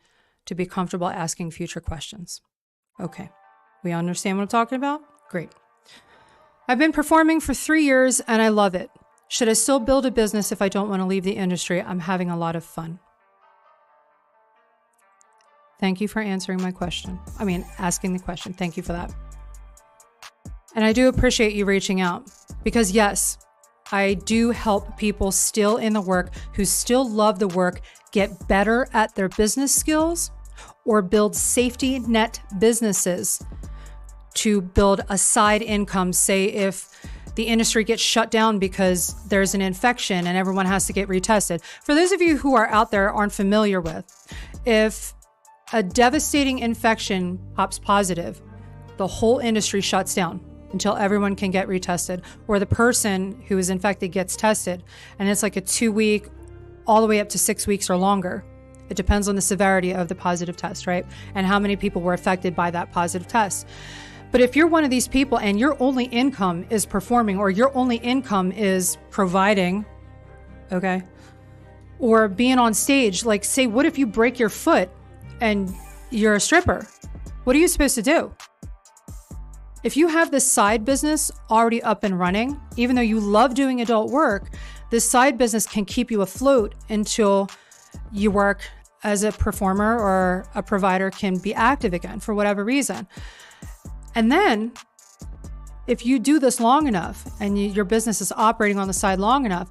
to be comfortable asking future questions. Okay, we understand what I'm talking about? Great. I've been performing for 3 years and I love it. Should I still build a business if I don't want to leave the industry? I'm having a lot of fun. Thank you for answering my question. Asking the question. Thank you for that. And I do appreciate you reaching out because yes, I do help people still in the work who still love the work get better at their business skills or build safety net businesses to build a side income. Say if the industry gets shut down because there's an infection and everyone has to get retested. For those of you who are out there aren't familiar with, if a devastating infection pops positive, the whole industry shuts down until everyone can get retested, or the person who is infected gets tested. And it's like a 2-week, all the way up to 6 weeks or longer. It depends on the severity of the positive test, right? And how many people were affected by that positive test. But if you're one of these people and your only income is performing, or your only income is providing, okay, or being on stage, like say, what if you break your foot and you're a stripper? What are you supposed to do? If you have this side business already up and running, even though you love doing adult work, this side business can keep you afloat until you work as a performer or a provider can be active again for whatever reason. And then if you do this long enough and your business is operating on the side long enough,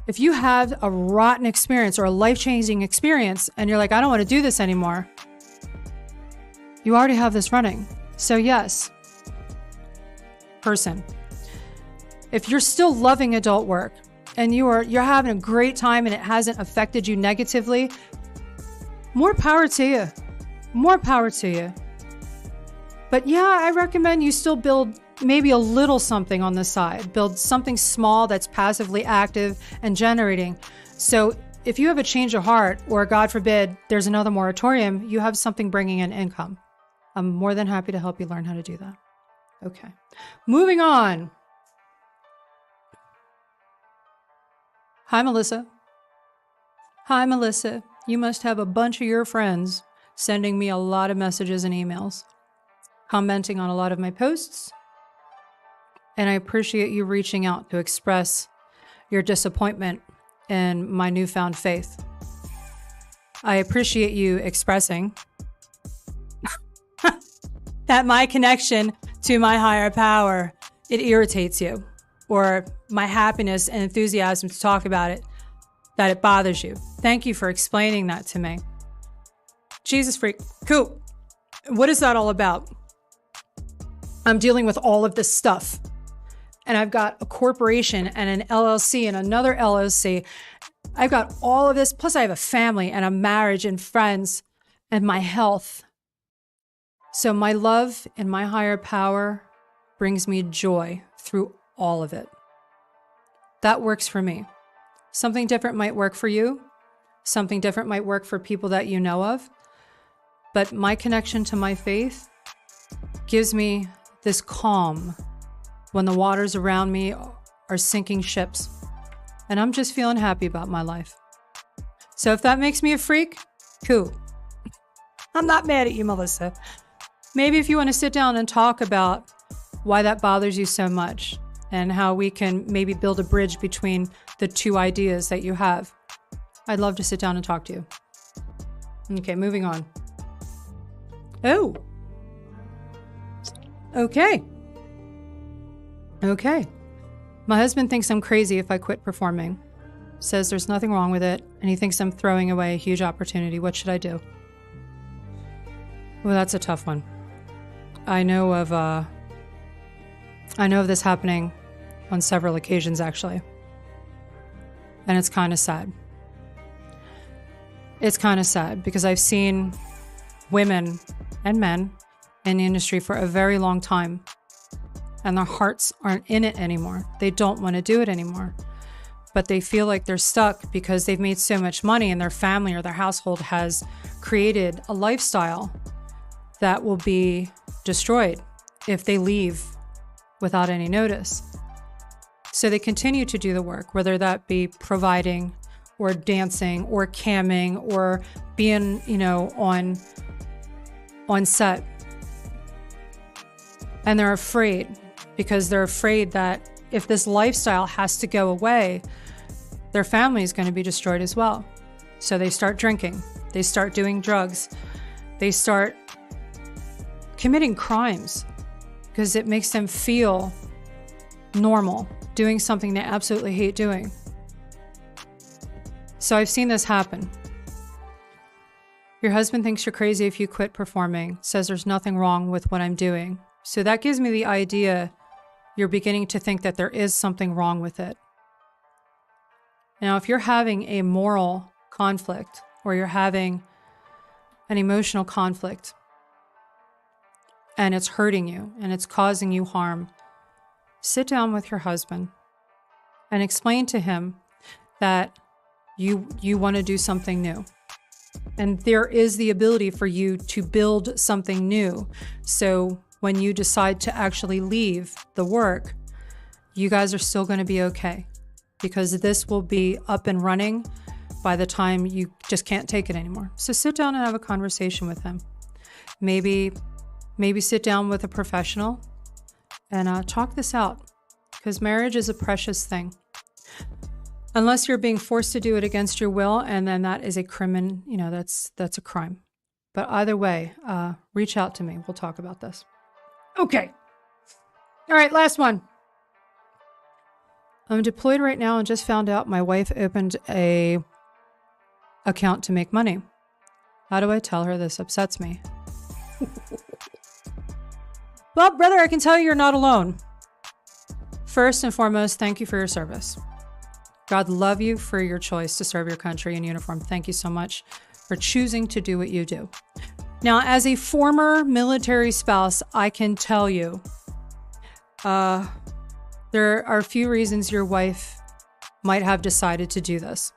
if you have a rotten experience or a life-changing experience and you're like, I don't want to do this anymore, you already have this running. So yes, person, if you're still loving adult work and you're having a great time and it hasn't affected you negatively, more power to you. More power to you. But yeah, I recommend you still build maybe a little something on the side. Build something small that's passively active and generating. So if you have a change of heart, or God forbid, there's another moratorium, you have something bringing in income. I'm more than happy to help you learn how to do that. Okay, moving on. Hi, Melissa. Hi, Melissa. You must have a bunch of your friends sending me a lot of messages and emails, commenting on a lot of my posts. And I appreciate you reaching out to express your disappointment in my newfound faith. I appreciate you expressing that my connection to my higher power, it irritates you, or my happiness and enthusiasm to talk about it, that it bothers you. Thank you for explaining that to me. Jesus freak. Cool. What is that all about? I'm dealing with all of this stuff. And I've got a corporation and an LLC and another LLC. I've got all of this. Plus I have a family and a marriage and friends and my health. So my love and my higher power brings me joy through all of it. That works for me. Something different might work for you. Something different might work for people that you know of. But my connection to my faith gives me this calm when the waters around me are sinking ships. And I'm just feeling happy about my life. So if that makes me a freak, cool. I'm not mad at you, Melissa. Maybe if you want to sit down and talk about why that bothers you so much and how we can maybe build a bridge between the two ideas that you have, I'd love to sit down and talk to you. Okay, moving on. Oh. Okay. Okay. My husband thinks I'm crazy if I quit performing. Says there's nothing wrong with it, and he thinks I'm throwing away a huge opportunity. What should I do? Well, that's a tough one. I know of this happening on several occasions, actually. And it's kind of sad. It's kind of sad because I've seen women and men in the industry for a very long time, and their hearts aren't in it anymore. They don't want to do it anymore, but they feel like they're stuck because they've made so much money and their family or their household has created a lifestyle that will be destroyed if they leave without any notice. So they continue to do the work, whether that be providing or dancing or camming or being, on set. And they're afraid because they're afraid that if this lifestyle has to go away, their family is going to be destroyed as well. So they start drinking, they start doing drugs, they start committing crimes because it makes them feel normal, doing something they absolutely hate doing. So I've seen this happen. Your husband thinks you're crazy if you quit performing, says there's nothing wrong with what I'm doing. So that gives me the idea you're beginning to think that there is something wrong with it. Now, if you're having a moral conflict or you're having an emotional conflict and it's hurting you and it's causing you harm, sit down with your husband and explain to him that you want to do something new. And there is the ability for you to build something new. So when you decide to actually leave the work, you guys are still going to be okay because this will be up and running by the time you just can't take it anymore. So sit down and have a conversation with him. Maybe sit down with a professional and talk this out because marriage is a precious thing. Unless you're being forced to do it against your will, and then that is a crime, that's a crime. But either way, reach out to me. We'll talk about this. Okay. All right, last one. I'm deployed right now and just found out my wife opened a account to make money. How do I tell her this upsets me? Well, brother, I can tell you you're not alone. First and foremost, thank you for your service. God love you for your choice to serve your country in uniform. Thank you so much for choosing to do what you do. Now, as a former military spouse, I can tell you there are a few reasons your wife might have decided to do this.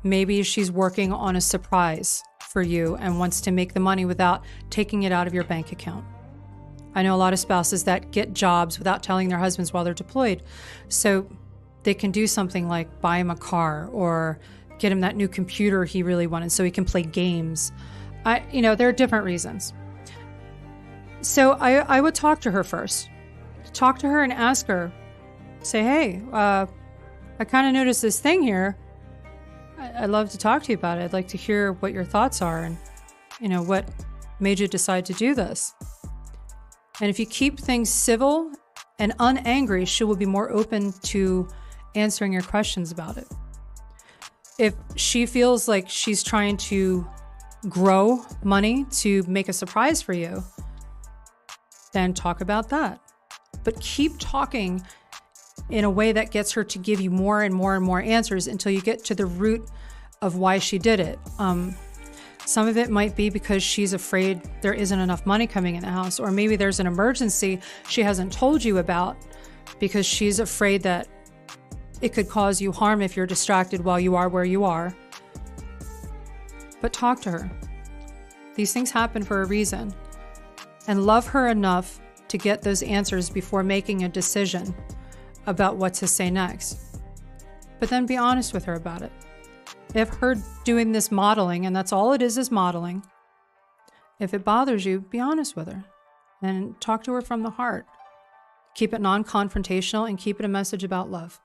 Maybe she's working on a surprise for you and wants to make the money without taking it out of your bank account. I know a lot of spouses that get jobs without telling their husbands while they're deployed. So they can do something like buy him a car or get him that new computer he really wanted so he can play games. There are different reasons. So I would talk to her first. Talk to her and ask her, say, hey, I kind of noticed this thing here. I'd love to talk to you about it. I'd like to hear what your thoughts are and, what made you decide to do this. And if you keep things civil and unangry, she will be more open to answering your questions about it. If she feels like she's trying to grow money to make a surprise for you, then talk about that. But keep talking in a way that gets her to give you more and more and more answers until you get to the root of why she did it. Some of it might be because she's afraid there isn't enough money coming in the house, or maybe there's an emergency she hasn't told you about because she's afraid that it could cause you harm if you're distracted while you are where you are. But talk to her. These things happen for a reason. And love her enough to get those answers before making a decision about what to say next. But then be honest with her about it. If her doing this modeling, and that's all it is modeling, if it bothers you, be honest with her and talk to her from the heart. Keep it non-confrontational and keep it a message about love.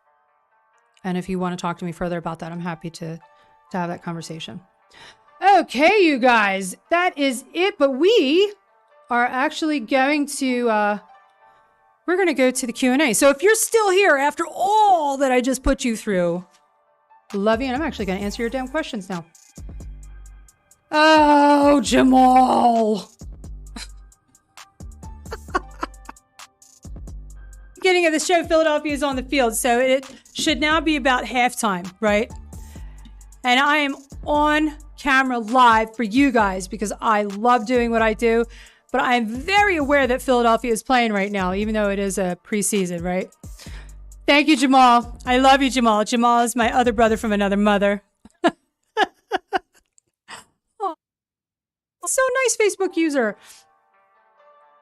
And if you want to talk to me further about that, I'm happy to have that conversation. Okay, you guys, that is it. But we are actually going to, we're going to go to the Q&A. So if you're still here after all that I just put you through, love you. And I'm actually going to answer your damn questions now. Oh, Jamal. beginning of the show, Philadelphia is on the field, so it should now be about halftime, right? And I am on camera live for you guys because I love doing what I do, but I'm very aware that Philadelphia is playing right now, even though it is a preseason, right? Thank you, Jamal. I love you, Jamal. Jamal is my other brother from another mother. Oh, so nice, Facebook user.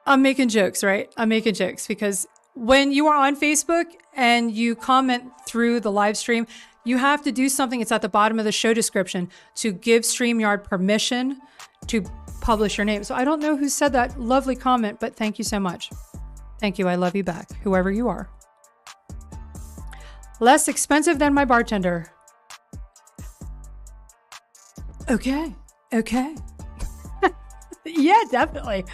I'm making jokes, right? I'm making jokes because when you are on Facebook and you comment through the live stream, you have to do something. It's at the bottom of the show description to give StreamYard permission to publish your name. So I don't know who said that lovely comment, but thank you so much. Thank you. I love you back, whoever you are. Less expensive than my bartender. Okay. Yeah, definitely.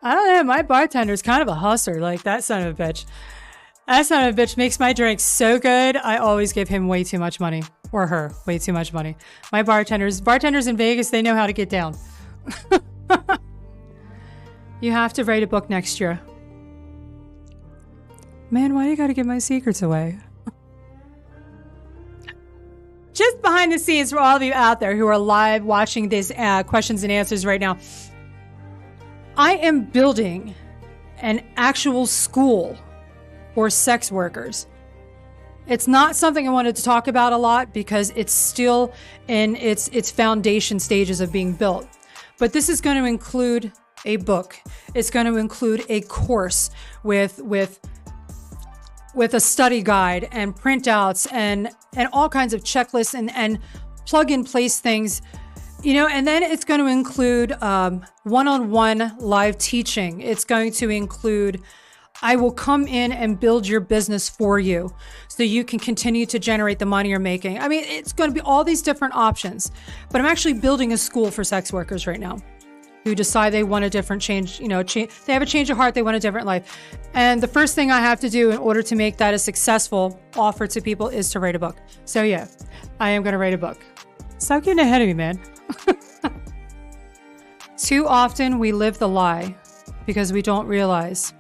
I don't know. My bartender's kind of a hustler, like that son of a bitch. That son of a bitch makes my drinks so good. I always give him way too much money, or her way too much money. My bartenders in Vegas, they know how to get down. You have to write a book next year. Man, why do you got to give my secrets away? Just behind the scenes for all of you out there who are live watching these questions and answers right now, I am building an actual school for sex workers. It's not something I wanted to talk about a lot because it's still in its foundation stages of being built. But this is going to include a book. It's going to include a course with a study guide and printouts and all kinds of checklists and plug and place things. You know, and then it's going to include one-on-one live teaching. It's going to include, I will come in and build your business for you so you can continue to generate the money you're making. I mean, it's going to be all these different options, but I'm actually building a school for sex workers right now who decide they want a different change, they have a change of heart, they want a different life. And the first thing I have to do in order to make that a successful offer to people is to write a book. So yeah, I am going to write a book. Stop getting ahead of me, man. Too often we live the lie because we don't realize.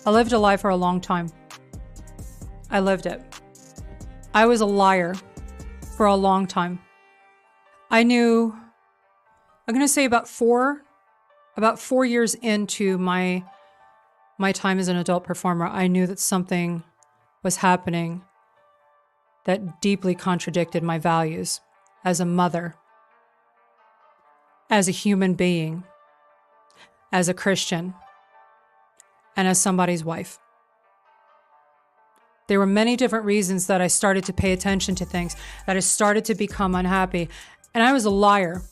I lived a lie for a long time. I lived it. I was a liar for a long time. I knew, I'm going to say about 4 years into my time as an adult performer, I knew that something was happening that deeply contradicted my values as a mother, as a human being, as a Christian, and as somebody's wife. There were many different reasons that I started to pay attention to things, that I started to become unhappy. And I was a liar,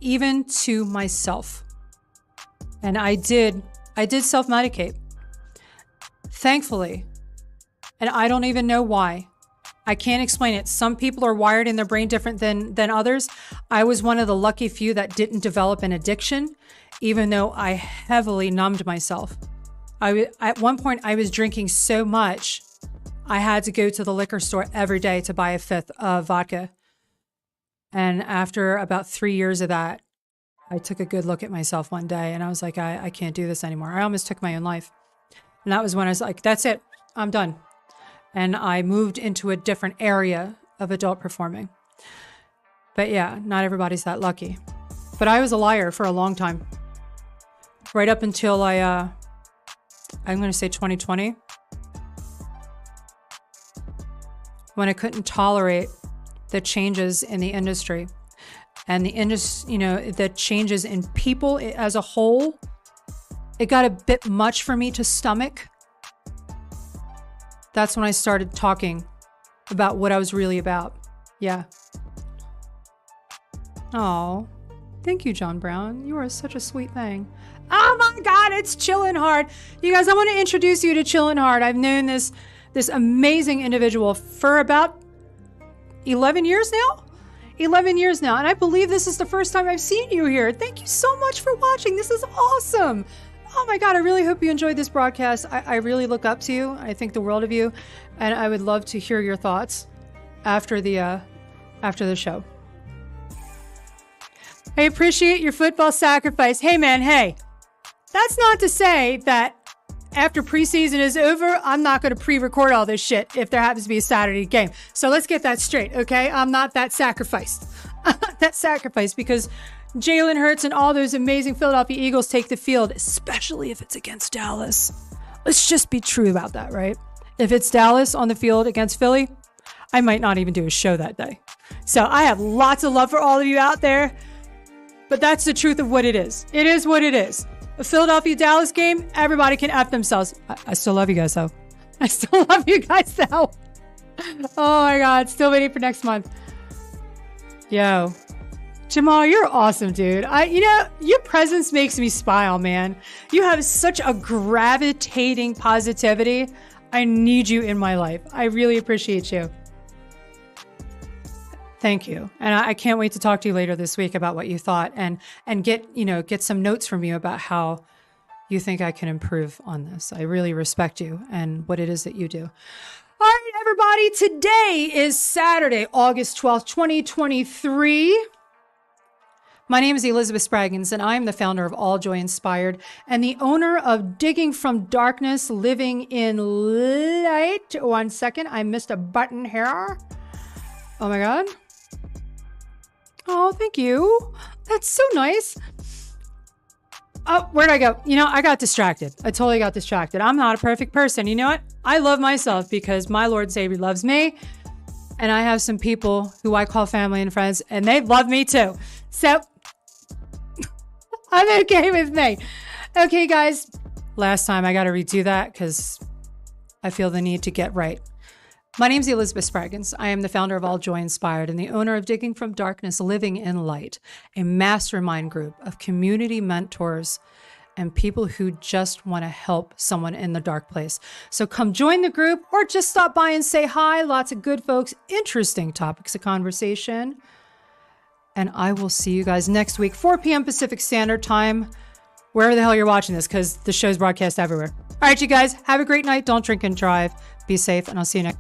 even to myself. And I did self-medicate. Thankfully, and I don't even know why. I can't explain it. Some people are wired in their brain different than others. I was one of the lucky few that didn't develop an addiction, even though I heavily numbed myself. At one point, I was drinking so much, I had to go to the liquor store every day to buy a 5th of vodka. And after about 3 years of that, I took a good look at myself one day and I was like, I can't do this anymore. I almost took my own life. And that was when I was like, that's it. I'm done. And I moved into a different area of adult performing. But yeah, not everybody's that lucky. But I was a liar for a long time. Right up until I'm going to say 2020. When I couldn't tolerate the changes in the industry and the changes in people as a whole. It got a bit much for me to stomach. That's when I started talking about what I was really about. Yeah. Oh, thank you, John Brown. You are such a sweet thing. Oh my God, it's Chillin' Hard. You guys, I want to introduce you to Chillin' Hard. I've known this amazing individual for about 11 years now. 11 years now. And I believe this is the first time I've seen you here. Thank you so much for watching. This is awesome. Oh my God, I really hope you enjoyed this broadcast. I really look up to you. I think the world of you. And I would love to hear your thoughts after the show. I appreciate your football sacrifice. Hey man, hey. That's not to say that after preseason is over, I'm not going to pre-record all this shit if there happens to be a Saturday game. So let's get that straight, okay? I'm not that sacrificed. That sacrifice because Jalen Hurts and all those amazing Philadelphia Eagles take the field, especially if it's against Dallas. Let's just be true about that, right? If it's Dallas on the field against Philly, I might not even do a show that day. So I have lots of love for all of you out there, but that's the truth of what it is. It is what it is. A Philadelphia-Dallas game, everybody can F themselves. I still love you guys, though. I still love you guys, though. Oh, my God. Still waiting for next month. Yo. Jamal, you're awesome, dude. Your presence makes me smile, man. You have such a gravitating positivity. I need you in my life. I really appreciate you. Thank you. And I can't wait to talk to you later this week about what you thought and get some notes from you about how you think I can improve on this. I really respect you and what it is that you do. All right, everybody. Today is Saturday, August 12th, 2023. My name is Elizabeth Spraggins, and I am the founder of All Joy Inspired and the owner of Digging from Darkness, Living in Light. 1 second. I missed a button here. Oh, my God. Oh, thank you. That's so nice. Oh, where'd I go? I got distracted. I totally got distracted. I'm not a perfect person. You know what? I love myself because my Lord and Savior loves me. And I have some people who I call family and friends, and they love me too. So I'm okay with me. Okay, guys. Last time I got to redo that because I feel the need to get right. My name is Elizabeth Spraggins. I am the founder of All Joy Inspired and the owner of Digging from Darkness, Living in Light, a mastermind group of community mentors and people who just want to help someone in the dark place. So come join the group or just stop by and say hi. Lots of good folks, interesting topics of conversation. And I will see you guys next week, 4 p.m. Pacific Standard Time, wherever the hell you're watching this, because the show's broadcast everywhere. All right, you guys, have a great night. Don't drink and drive. Be safe, and I'll see you next.